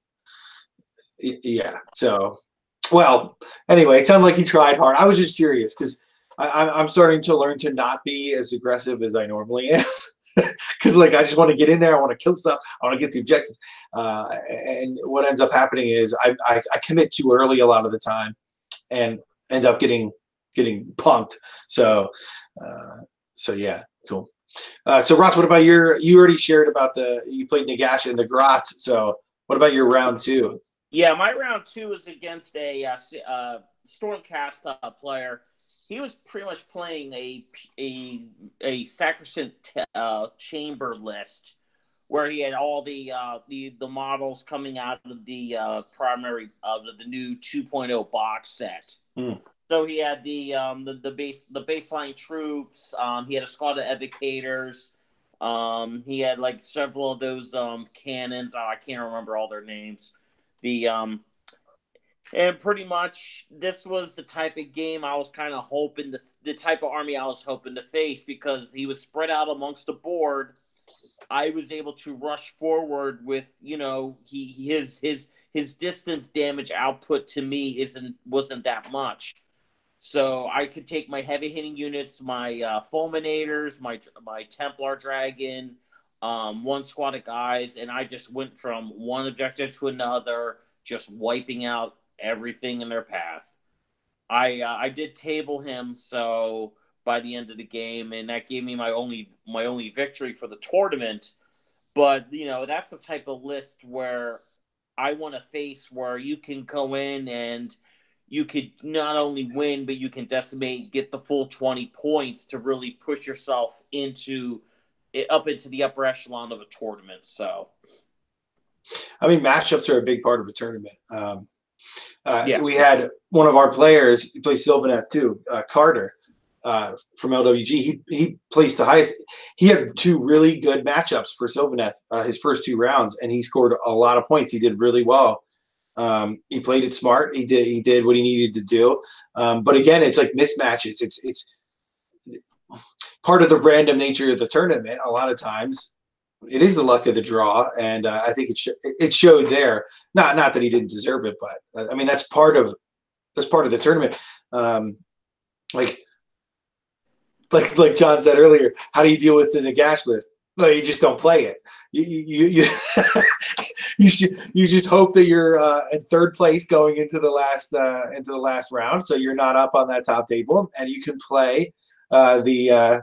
yeah. So, well, anyway, it sounded like he tried hard. I was just curious because I'm starting to learn to not be as aggressive as I normally am. Because like I just want to get in there, I want to kill stuff, I want to get the objectives, and what ends up happening is I commit too early a lot of the time, and end up getting punked. So yeah, cool. So Ross, what about you already shared about you played Nagash and the Grots. So what about your round 2? Yeah, my round 2 is against a Stormcast player. he was pretty much playing a sacrosanct chamber list where he had all the models coming out of the primary of the new 2.0 box set. Mm. So he had the baseline troops. He had a squad of evocators. He had like several of those cannons. Oh, I can't remember all their names. And pretty much this was the type of game I was kind of hoping the type of army I was hoping to face, because he was spread out amongst the board. I was able to rush forward with, his distance damage output to me wasn't that much. So I could take my heavy hitting units, my fulminators, my Templar Dragon, one squad of guys, and I just went from one objective to another, just wiping out everything in their path. I did table him, so by the end of the game, and that gave me my only victory for the tournament. But that's the type of list where I want to face, where you can go in and you could not only win, but you can decimate, get the full 20 points to really push yourself up into the upper echelon of a tournament. So, I mean, matchups are a big part of a tournament. Yeah. We had one of our players, he plays Sylvaneth too, Carter, from LWG. He placed the highest. He had two really good matchups for Sylvaneth his first two rounds, and he scored a lot of points. He did really well. He played it smart. He did what he needed to do. But again, it's like mismatches. It's part of the random nature of the tournament. A lot of times, it is the luck of the draw, and I think it showed there. Not that he didn't deserve it, but I mean that's part of the tournament. Like John said earlier, how do you deal with the Nagash list? Well, you just don't play it. You you just hope that you're in third place going into the last round, so you're not up on that top table, and you can play the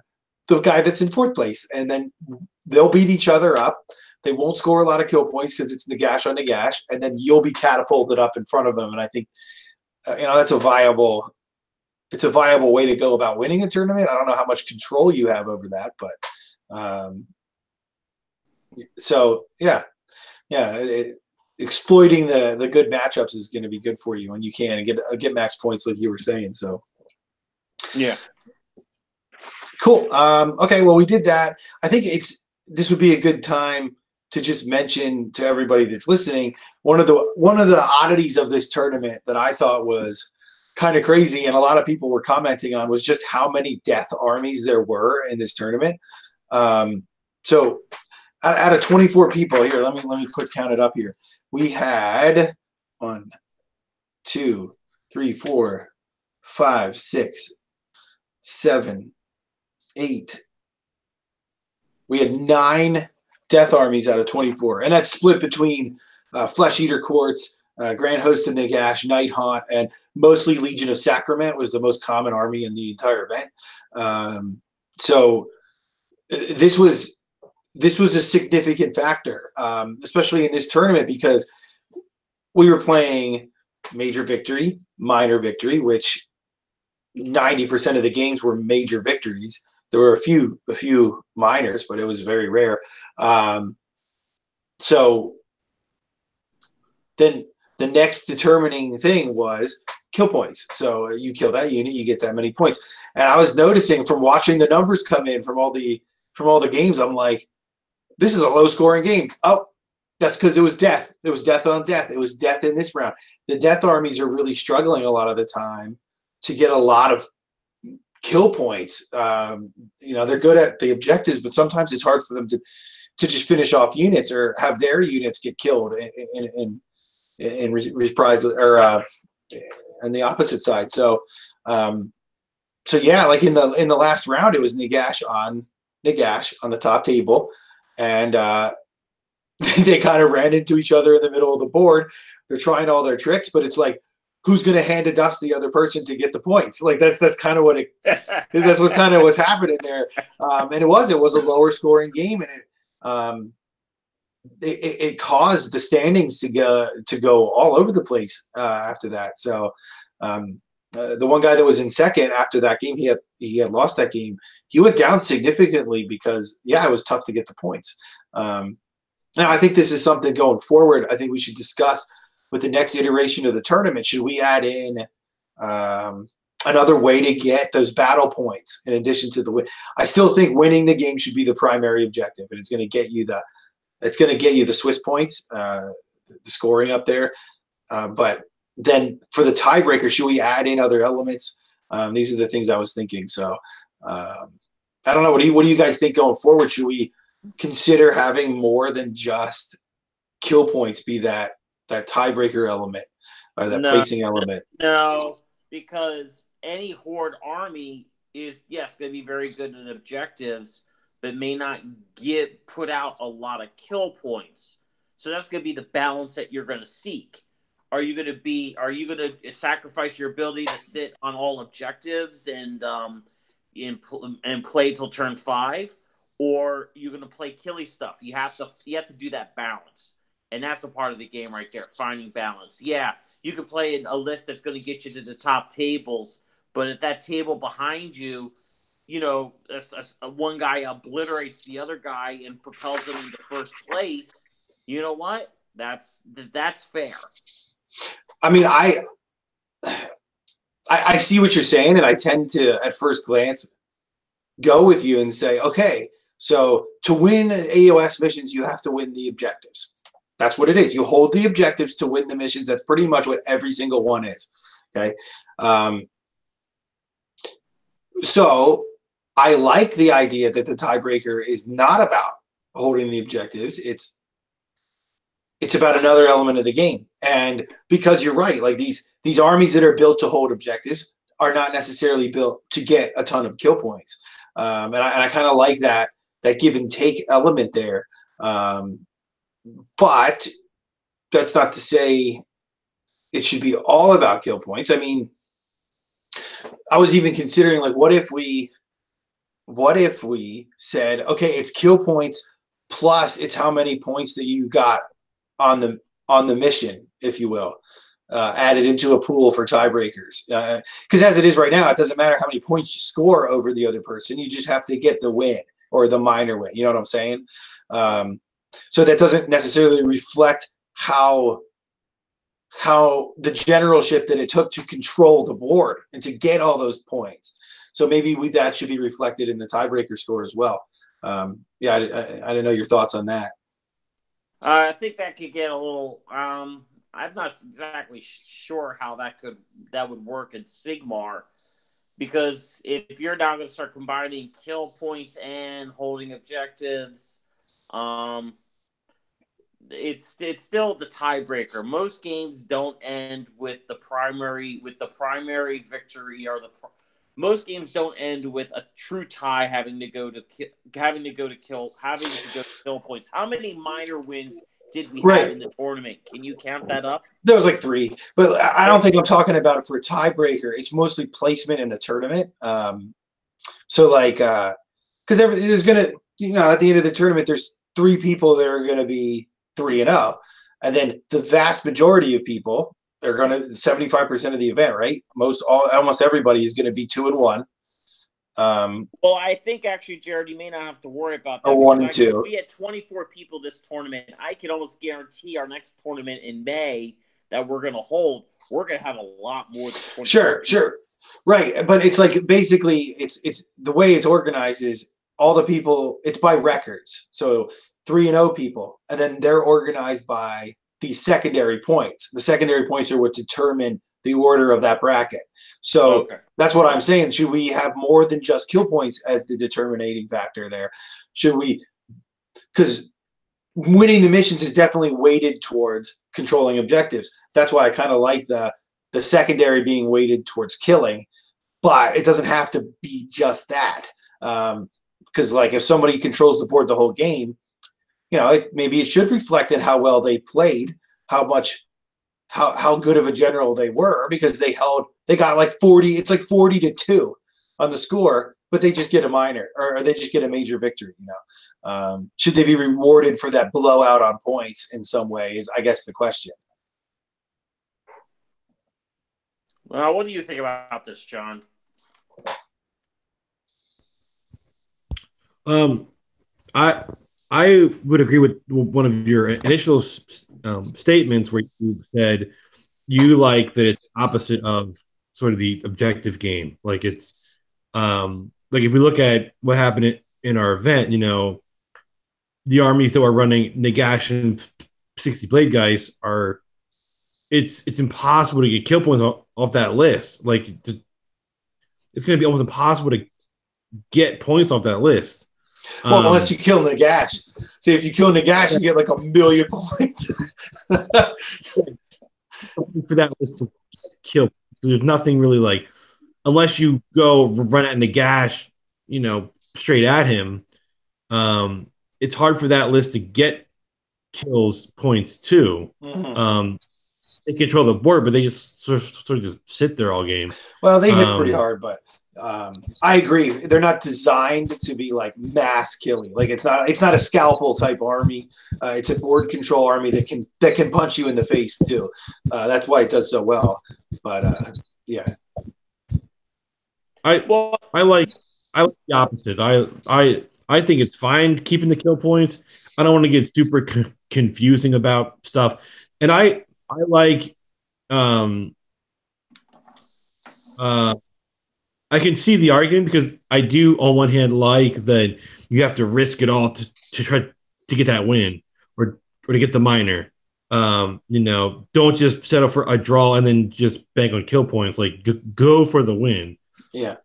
guy that's in fourth place, and then they'll beat each other up. They won't score a lot of kill points because it's Nagash on Nagash, and then you'll be catapulted up in front of them. And I think that's a viable way to go about winning a tournament. I don't know how much control you have over that, but so yeah, exploiting the good matchups is going to be good for you, and you can get max points like you were saying. So yeah, cool. Okay, well, we did that. I think this would be a good time to just mention to everybody that's listening one of the oddities of this tournament that I thought was kind of crazy, and a lot of people were commenting on, was just how many death armies there were in this tournament. So out of 24 people here, let me quick count it up here. We had 1, 2, 3, 4, 5, 6, 7, 8. We had 9 death armies out of 24, and that's split between Flesh Eater Courts, Grand Host of Nagash, Night Haunt, and mostly Legion of Sacrament was the most common army in the entire event. So this was a significant factor, especially in this tournament, because we were playing major victory, minor victory, which 90% of the games were major victories. There were a few minors, but it was very rare. So then the next determining thing was kill points. So you kill that unit, you get that many points. And I was noticing from watching the numbers come in from all the games, I'm like, this is a low scoring game. Oh, that's because it was death. There was death on death. It was death in this round. The death armies are really struggling a lot of the time to get a lot of kill points. They're good at the objectives, but sometimes it's hard for them to just finish off units or have their units get killed in reprise or on the opposite side. So yeah, like in the last round, it was Nagash on the top table, and they kind of ran into each other in the middle of the board. They're trying all their tricks, but it's like, who's going to hand to dust the other person to get the points? Like that's kind of what's happening there. And it was a lower scoring game, and it caused the standings to go all over the place after that. So the one guy that was in second after that game, he had lost that game. He went down significantly because it was tough to get the points. Now I think this is something going forward. I think we should discuss with the next iteration of the tournament. Should we add in another way to get those battle points in addition to the win? I still think winning the game should be the primary objective, and it's going to get you the Swiss points, the scoring up there. But then for the tiebreaker, should we add in other elements? These are the things I was thinking. So I don't know. What do you guys think going forward? Should we consider having more than just kill points be that tiebreaker element or that placing element? No, because any horde army is going to be very good at objectives, but may not put out a lot of kill points. So that's going to be the balance that you're going to seek. Are you going to sacrifice your ability to sit on all objectives and play till turn 5, or you're going to play killy stuff? You have to do that balance, and that's a part of the game right there, finding balance. Yeah, you can play a list that's going to get you to the top tables, but at that table behind you, one guy obliterates the other guy and propels him into first place. You know what? That's fair. I mean, I see what you're saying, and I tend to, at first glance, go with you and say, okay, so to win AOS missions, you have to win the objectives. That's what it is. You hold the objectives to win the missions. That's pretty much what every single one is. Okay. So I like the idea that the tiebreaker is not about holding the objectives. It's about another element of the game. And because you're right, like these armies that are built to hold objectives are not necessarily built to get a ton of kill points. And I kind of like that give and take element there. But that's not to say it should be all about kill points. I mean, I was even considering, like, what if we said, okay, it's kill points plus it's how many points that you got on the mission, if you will, added into a pool for tiebreakers. Because as it is right now, it doesn't matter how many points you score over the other person. You just have to get the win or the minor win. You know what I'm saying? So that doesn't necessarily reflect how the generalship that it took to control the board and to get all those points. So maybe that should be reflected in the tiebreaker score as well. I didn't know your thoughts on that. I think that could get a little. I'm not exactly sure how that would work in Sigmar, because if you're now going to start combining kill points and holding objectives, it's still the tiebreaker. Most games don't end with the primary victory, or most games don't end with a true tie having to go to kill points. How many minor wins did we have in the tournament? Can you count that up? There was like 3, but I don't think I'm talking about it for a tiebreaker. It's mostly placement in the tournament. So like, because there's gonna, at the end of the tournament, there's 3 people that are gonna be 3-0, and then the vast majority of people are going to 75% of the event, right? Almost everybody is going to be 2-1. Well, I think actually, Jared, you may not have to worry about that. Or 1 and 2. We had 24 people this tournament. I can almost guarantee our next tournament in May that we're going to hold, we're going to have a lot more than 24. Sure. Right. But it's like, basically, it's the way it's organized is all the people, it's by records. So 3-0 people, and then they're organized by these secondary points. The secondary points are what determine the order of that bracket. So That's what I'm saying. Should we have more than just kill points as the determining factor there? Should we? Because winning the missions is definitely weighted towards controlling objectives. That's why I kind of like the secondary being weighted towards killing, but it doesn't have to be just that. Because like if somebody controls the board the whole game, maybe it should reflect in how well they played, how good of a general they were, because they got like 40. It's like 40-2 on the score, but they just get a minor, or they just get a major victory. Should they be rewarded for that blowout on points in some way? Is I guess the question. What do you think about this, John? I would agree with one of your initial statements where you said you like that it's opposite of sort of the objective game. Like it's like if we look at what happened in our event, the armies that are running Nagash and 60 blade guys are it's impossible to get kill points off that list. Like it's going to be almost impossible to get points off that list. Well, unless you kill Nagash. See, if you kill Nagash, you get like 1,000,000 points. For that list to kill. So there's nothing really like, unless you go run at Nagash, straight at him, it's hard for that list to get kills points too. Mm-hmm. They control the board, but they just sort of just sit there all game. Well, they hit pretty hard, but I agree. They're not designed to be like mass killing. Like it's not a scalpel type army. It's a board control army that can punch you in the face too. That's why it does so well. But yeah, I like the opposite. I think it's fine keeping the kill points. I don't want to get super confusing about stuff, and I like I can see the argument because I do, on one hand, like that you have to risk it all to try to get that win or to get the minor. Don't just settle for a draw and then just bank on kill points. Like go for the win. Yeah.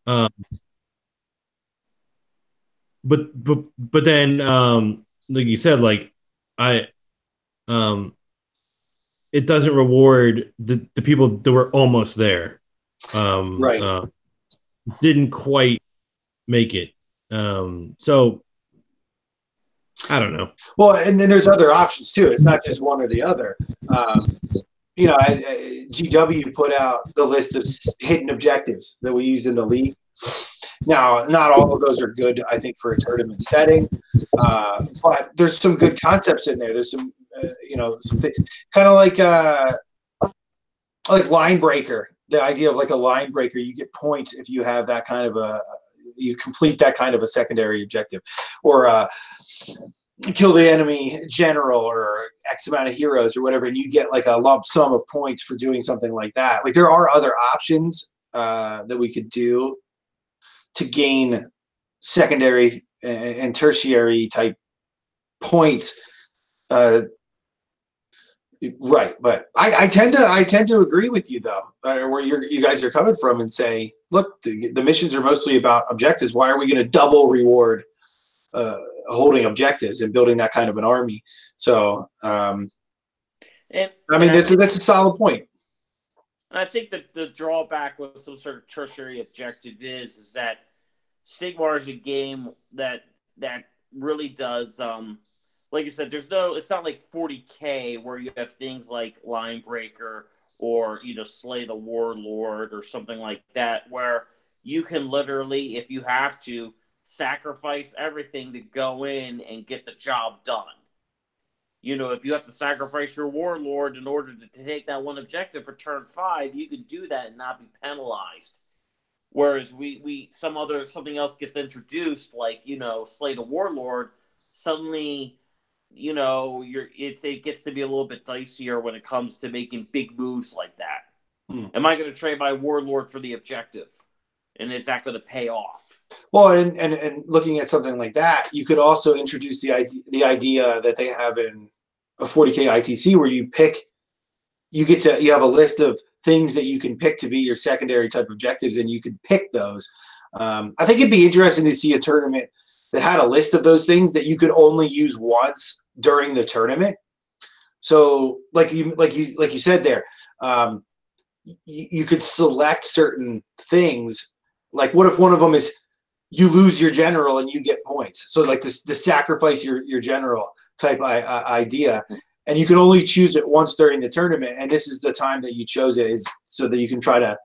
But then, like you said, like it doesn't reward the people that were almost there. Right. Didn't quite make it. So I don't know. Well, and then there's other options too. It's not just one or the other. GW put out the list of hidden objectives that we use in the league. Now, not all of those are good, I think, for a tournament setting, but there's some good concepts in there. There's some, some things, kind of like line breaker. The idea of like a line breaker, you get points if you have that kind of you complete that kind of a secondary objective, or kill the enemy general or X amount of heroes or whatever, and you get like a lump sum of points for doing something like that. Like there are other options that we could do to gain secondary and tertiary type points. Right, but I tend to agree with you though, where you guys are coming from, and say, look, the missions are mostly about objectives. Why are we going to double reward holding objectives and building that kind of an army? So, that's a solid point. And I think that the drawback with some sort of tertiary objective is that Sigmar is a game that really does. Like I said, it's not like 40K where you have things like Line Breaker or, Slay the Warlord or something like that, where you can literally, if you have to, sacrifice everything to go in and get the job done. If you have to sacrifice your Warlord in order to take that one objective for turn 5, you can do that and not be penalized. Whereas something else gets introduced, like, Slay the Warlord, suddenly it gets to be a little bit dicier when it comes to making big moves like that. Am I going to trade my Warlord for the objective? And is that going to pay off? Well, and looking at something like that, you could also introduce the idea that they have in a 40K ITC where you have a list of things that you can pick to be your secondary type objectives, and you could pick those. I think it'd be interesting to see a tournament that had a list of those things that you could only use once during the tournament. So like you said there, you could select certain things. Like what if one of them is you lose your general and you get points? So like the sacrifice your general type idea, and you can only choose it once during the tournament. And this is the time that you chose it, is so that you can try to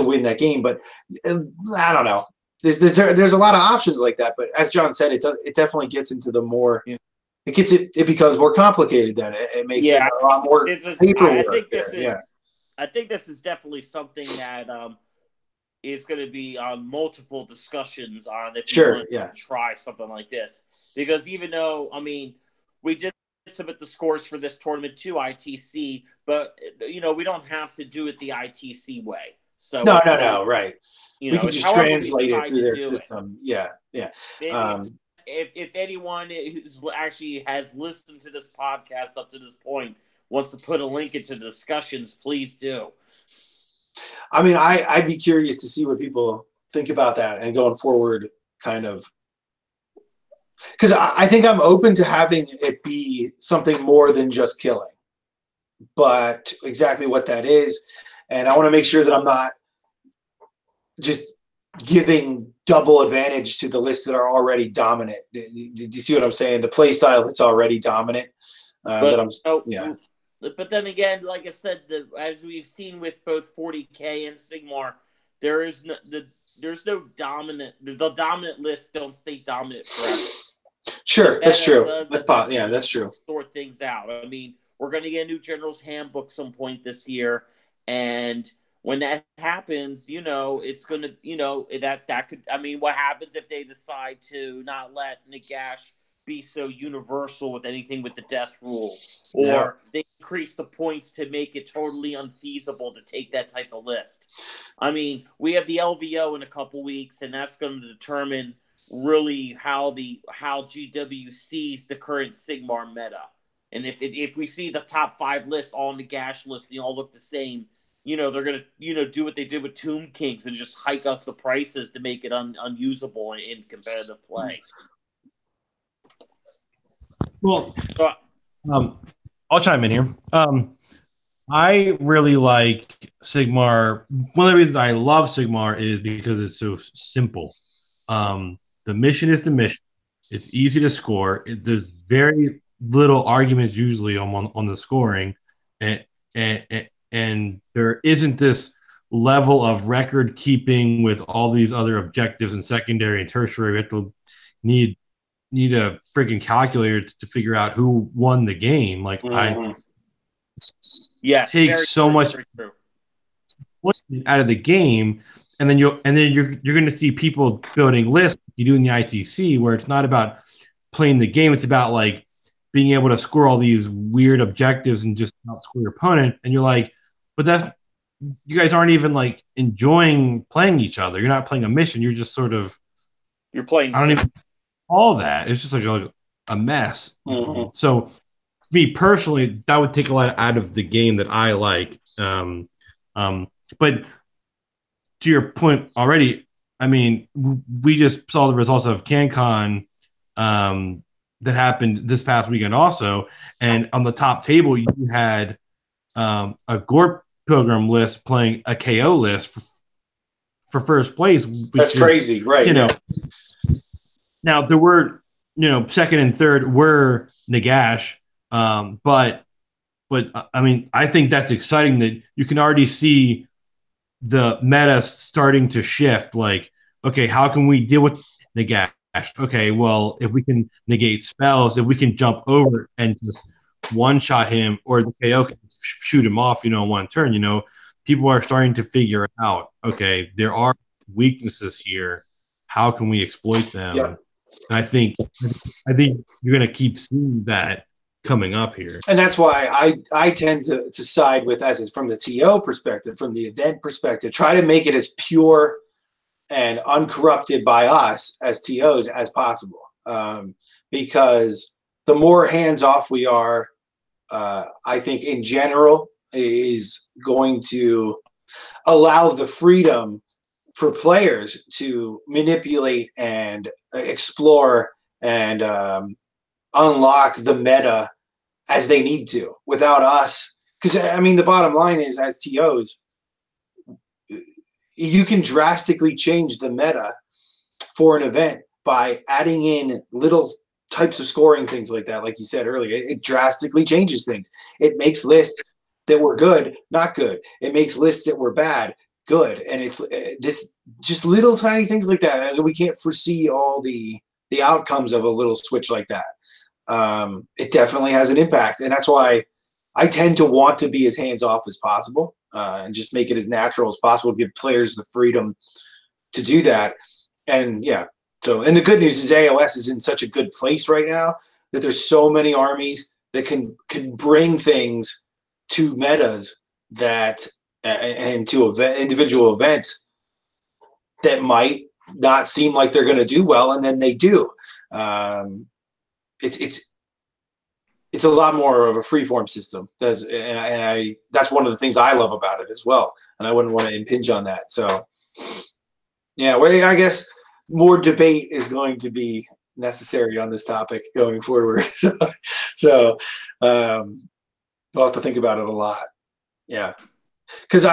win that game. But I don't know. There's a lot of options like that, but as John said, it definitely gets into the more. It becomes more complicated. Then it makes it a lot more paperwork. I think this is definitely something that is going to be on multiple discussions on if you want to try something like this. Because even though, I mean, we did submit the scores for this tournament to ITC, but, you know, we don't have to do it the ITC way. So no, right. You we know, can just translate it through their system. Yeah. If anyone who's actually has listened to this podcast up to this point wants to put a link into the discussions, please do. I mean, I'd be curious to see what people think about that and going forward, kind of. Because I think I'm open to having it be something more than just killing. But exactly what that is, and I want to make sure that I'm not just giving double advantage to the lists that are already dominant. Do you see what I'm saying? The play style that's already dominant. But then again, like I said, as we've seen with both 40K and Sigmar, there's no dominant. The dominant lists don't stay dominant forever. Sure, that's true. That's true. Sort things out. I mean, we're going to get a new General's Handbook some point this year, and when that happens, you know, it's going to, you know, that could. I mean, what happens if they decide to not let Nagash be so universal with anything with the death rule, or they increase the points to make it totally unfeasible to take that type of list? I mean, we have the LVO in a couple weeks, and that's going to determine really how GW sees the current Sigmar meta. And if we see the top 5 lists all on the Gash list, they all look the same, you know, they're gonna, you know, do what they did with Tomb Kings and just hike up the prices to make it unusable in competitive play. Well, I'll chime in here. I really like Sigmar. One of the reasons I love Sigmar is because it's so simple. The mission is the mission. It's easy to score. There's very little arguments usually on the scoring, and there isn't this level of record keeping with all these other objectives and secondary and tertiary. We have to need a freaking calculator to figure out who won the game. Like take so much out of the game. And then you're going to see people building lists you do in the ITC, where it's not about playing the game. It's about like being able to score all these weird objectives and just outscore your opponent. And you're like, but you guys aren't even like enjoying playing each other. You're not playing a mission. You're just sort of playing. I don't even all that. It's just like a mess. Mm-hmm. So for me personally, that would take a lot out of the game that I like. But to your point already, I mean, we just saw the results of CanCon that happened this past weekend also. And on the top table, you had a Gorp Pilgrim list playing a KO list for first place. That's crazy, right? You know, now there were, you know, second and third were Nagash, but I mean, I think that's exciting that you can already see the meta starting to shift. Like, okay, how can we deal with Nagash? Okay, well, if we can negate spells, if we can jump over and just one-shot him, or the KO can shoot him off, you know, in one turn, you know, people are starting to figure out, okay, there are weaknesses here. How can we exploit them? Yeah. And I think you're going to keep seeing that coming up here. And that's why I tend to side with, as it's from the TO perspective, from the event perspective, try to make it as pure and uncorrupted by us as TOs as possible. Because the more hands-off we are, I think in general is going to allow the freedom for players to manipulate and explore and unlock the meta as they need to without us. Because, I mean, the bottom line is, as TOs, you can drastically change the meta for an event by adding in little types of scoring things like that. Like you said earlier, it drastically changes things. It makes lists that were good not good. It makes lists that were bad good. And it's this just little tiny things like that. And we can't foresee all the outcomes of a little switch like that. It definitely has an impact. And that's why I tend to want to be as hands off as possible and just make it as natural as possible. Give players the freedom to do that, and yeah. So, and the good news is AOS is in such a good place right now that there's so many armies that can bring things to metas that and to individual events that might not seem like they're going to do well, and then they do. It's a lot more of a freeform system. That's one of the things I love about it as well, and I wouldn't want to impinge on that. So, yeah, well, I guess more debate is going to be necessary on this topic going forward. So we'll have to think about it a lot. Yeah, because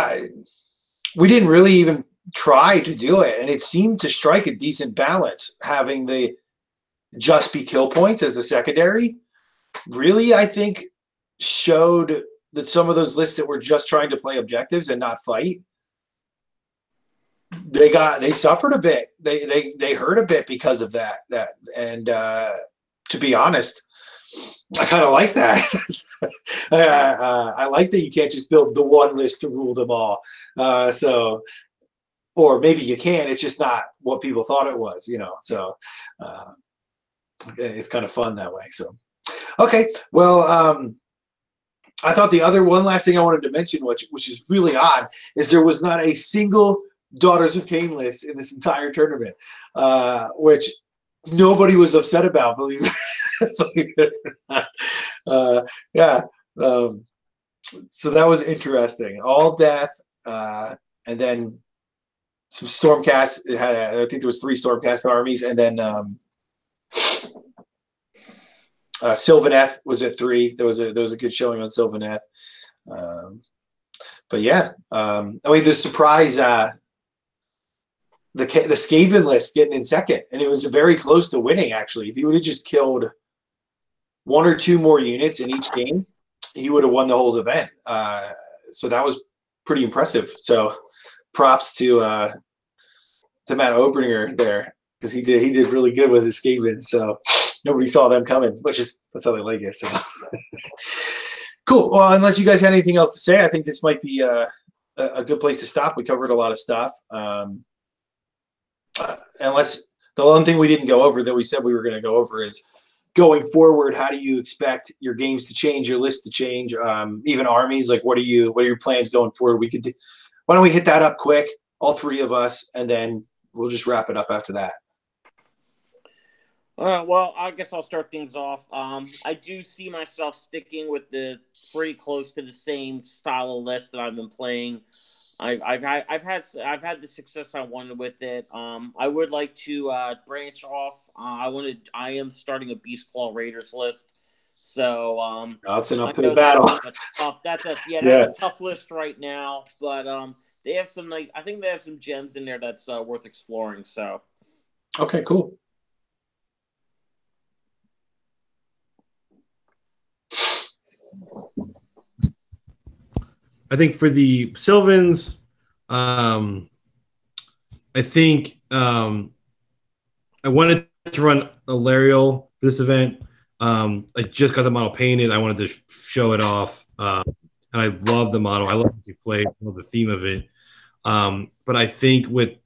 we didn't really even try to do it, and it seemed to strike a decent balance, having the just be kill points as the secondary. Really, I think showed that some of those lists that were just trying to play objectives and not fight, they suffered a bit. They hurt a bit because of that. And to be honest, I kind of like that. I like that you can't just build the one list to rule them all. Or maybe you can. It's just not what people thought it was, So it's kind of fun that way. So, okay, well, I thought the other one last thing I wanted to mention, which is really odd, is there was not a single Daughters of Cain list in this entire tournament, which nobody was upset about, believe it or not. Yeah. So that was interesting. All death, and then some Stormcast. I think there was 3 Stormcast armies, and then Sylvaneth was at 3. There was a good showing on Sylvaneth. But yeah, I mean, the surprise. The Skaven list getting in second, and it was very close to winning, actually. If he would have just killed 1 or 2 more units in each game, he would have won the whole event. So that was pretty impressive. So props to Matt Oberninger there, because he did really good with his Skaven. So nobody saw them coming, that's how they like it. So cool. Well, unless you guys had anything else to say, I think this might be a good place to stop. We covered a lot of stuff. Unless the one thing we didn't go over that we said we were going to go over is going forward, how do you expect your games to change, your list to change, even armies? Like, what are your plans going forward? Why don't we hit that up quick, all 3 of us, and then we'll just wrap it up after that. Well, I guess I'll start things off. I do see myself sticking with the pretty close to the same style of list that I've been playing. I've had the success I wanted with it. I would like to branch off. I am starting a Beast Claw Raiders list. So that's an uphill battle. That's a tough list right now. But they have some I think they have some gems in there that's worth exploring. So okay, cool. I think for the Sylvans, I think I wanted to run Alariel for this event. I just got the model painted. I wanted to show it off. And I love the model. I love to play. I love the theme of it. But I think with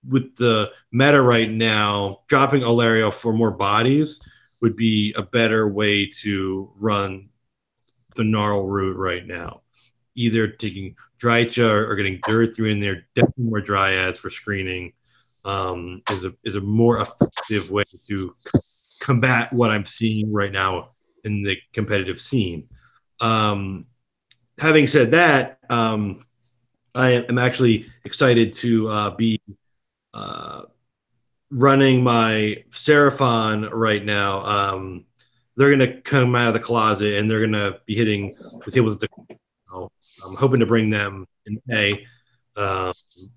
the meta right now, dropping Alariel for more bodies would be a better way to run the Gnarl route right now. Either taking Drycha or getting Dirt through in there, definitely more Dryads for screening is a more effective way to combat what I'm seeing right now in the competitive scene. Having said that, I am actually excited to be running my Seraphon right now. They're going to come out of the closet and they're going to be hitting the tables. I'm hoping to bring them in May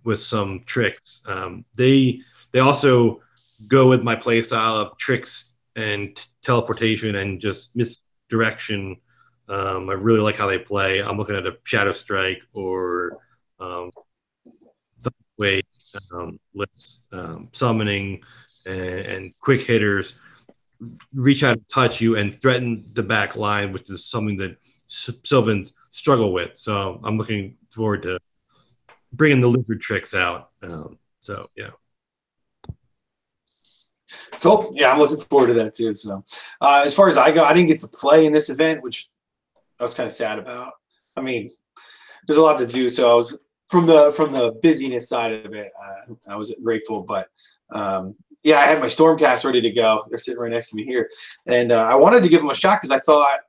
with some tricks. They also go with my play style of tricks and teleportation and just misdirection. I really like how they play. I'm looking at a Shadow Strike or way summoning and quick hitters. reach out and touch you and threaten the back line, which is something that Sylvans struggle with. So I'm looking forward to bringing the lizard tricks out. So yeah. Cool. Yeah, I'm looking forward to that too. So as far as I go, I didn't get to play in this event, which I was kind of sad about. I mean, there's a lot to do, so I was from the busyness side of it. I was grateful, but yeah, I had my Stormcast ready to go. They're sitting right next to me here, and I wanted to give them a shot because I thought,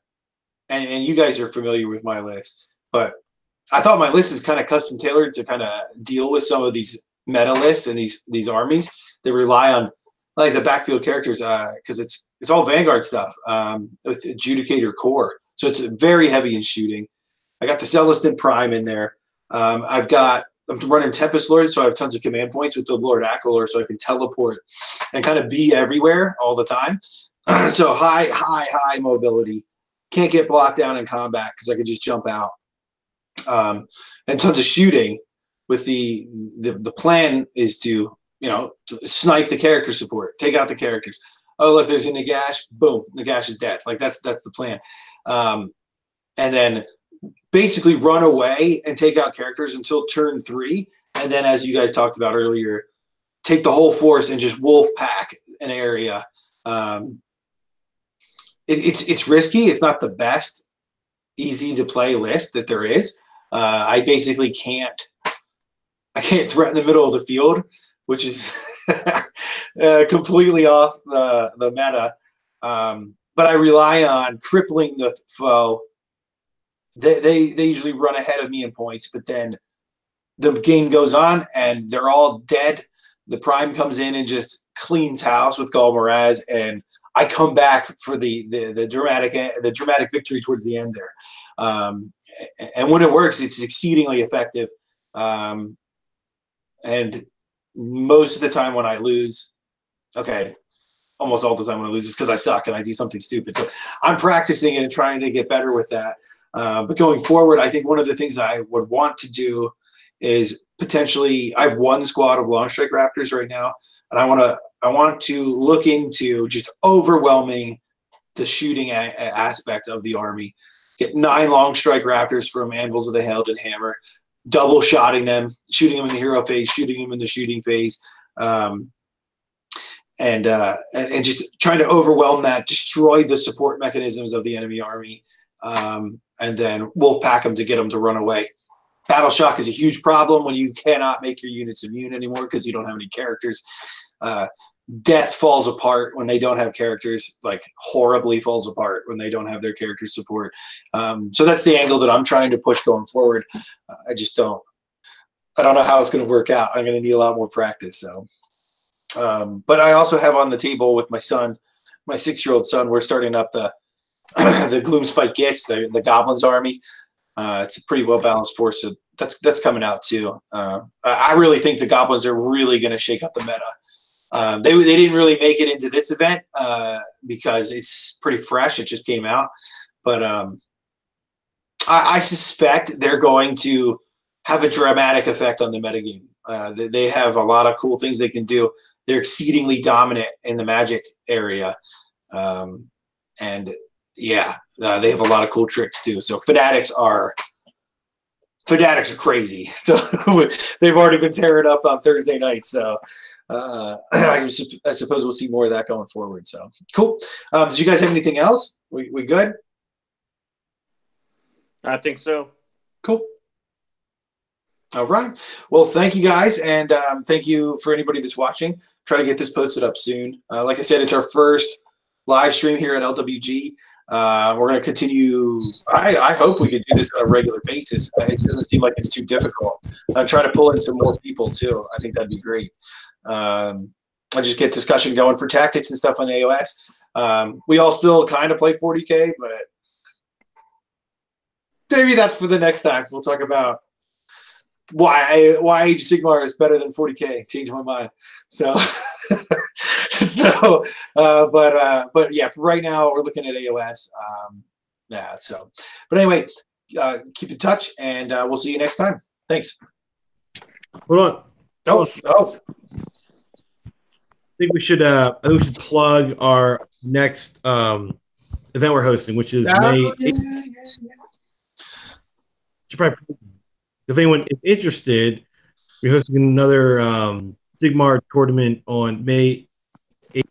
and you guys are familiar with my list, but I thought my list is kind of custom tailored to kind of deal with some of these meta lists and these armies that rely on like the backfield characters because it's all Vanguard stuff with Adjudicator Core, so it's very heavy in shooting. I got the Celestin Prime in there. I'm running Tempest Lord, so I have tons of command points with the Lord Aquilor, so I can teleport and kind of be everywhere all the time. So high mobility. Can't get blocked down in combat because I can just jump out. And tons of shooting. With the plan is to snipe the character support, take out the characters. Oh look, there's a Nagash. Boom, Nagash is dead. Like that's the plan. And then basically run away and take out characters until turn 3, and then as you guys talked about earlier, take the whole force and just wolf pack an area. It's risky. It's not the best easy to play list that there is. I basically can't threaten the middle of the field, which is completely off the meta. But I rely on crippling the foe. They usually run ahead of me in points, but then the game goes on and they're all dead. The Prime comes in and just cleans house with Gul Moraz, and I come back for the dramatic victory towards the end there. And when it works, it's exceedingly effective. And most of the time when I lose, almost all the time when I lose is because I suck and I do something stupid. So I'm practicing it and trying to get better with that. But going forward, I think one of the things I would want to do is potentially, I have one squad of Long Strike Raptors right now, and I want to look into just overwhelming the shooting aspect of the army. Get 9 Long Strike Raptors from Anvils of the Heralded Hammer, double shotting them, shooting them in the hero phase, shooting them in the shooting phase, and just trying to overwhelm that, destroy the support mechanisms of the enemy army. And then wolf pack them to get them to run away. Battle shock is a huge problem when you cannot make your units immune anymore because you don't have any characters. Death falls apart when they don't have characters, like horribly falls apart when they don't have their character support. So that's the angle that I'm trying to push going forward. I don't know how it's going to work out. I'm going to need a lot more practice. So, but I also have on the table with my son, my 6-year-old son, we're starting up the Gloomspike Gits, the Goblins army. It's a pretty well balanced force, so that's coming out too. I really think the Goblins are really going to shake up the meta. They didn't really make it into this event because it's pretty fresh. It just came out, but I suspect they're going to have a dramatic effect on the metagame. They have a lot of cool things they can do. They're exceedingly dominant in the Magic area, and yeah, they have a lot of cool tricks too. So Fanatics are crazy. So they've already been tearing up on Thursday night. So I suppose we'll see more of that going forward. So cool. Did you guys have anything else? We good? I think so. Cool. All right. Well, thank you guys, and thank you for anybody that's watching. Try to get this posted up soon. Like I said, it's our first live stream here at LWG. We're going to continue. I hope we can do this on a regular basis. It doesn't seem like it's too difficult. Try to pull in some more people too. I think that'd be great. I just get discussion going for tactics and stuff on AOS. We all still kind of play 40K, but maybe that's for the next time. We'll talk about why Age of Sigmar is better than 40K. Change my mind. So, but yeah, for right now we're looking at AOS. Yeah. So, but anyway, keep in touch, and we'll see you next time. Thanks. Hold on. Oh. think we should plug our next event we're hosting, which is May 8th. If anyone is interested, we're hosting another Sigmar tournament on May 8th.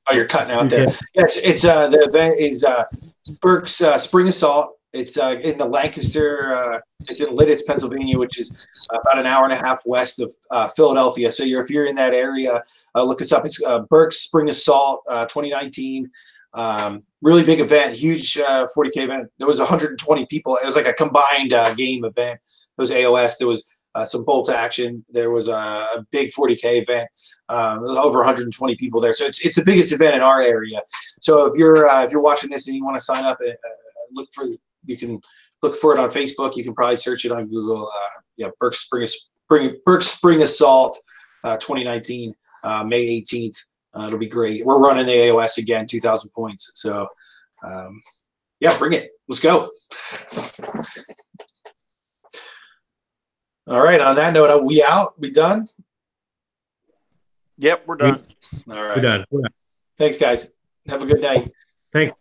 Oh, you're cutting out there. Yeah, it's the event is Berks Spring Assault. It's in the Lancaster. It's in Lidditz, Pennsylvania, which is about an hour and a half west of Philadelphia. So if you're in that area, look us up. It's Berks Spring Assault 2019. Really big event, huge 40K event. There was 120 people. It was like a combined game event. It was AOS. There was some bolt action. There was a big 40K event. Over 120 people there. So it's the biggest event in our area. So if you're watching this and you want to sign up, you can look for it on Facebook. You can probably search it on Google. Berks Spring Assault 2019, May 18th. It'll be great. We're running the AOS again, 2,000 points. So, bring it. Let's go. All right. On that note, are we out? We done? Yep, we're done. All right. We're done. Thanks, guys. Have a good night. Thanks.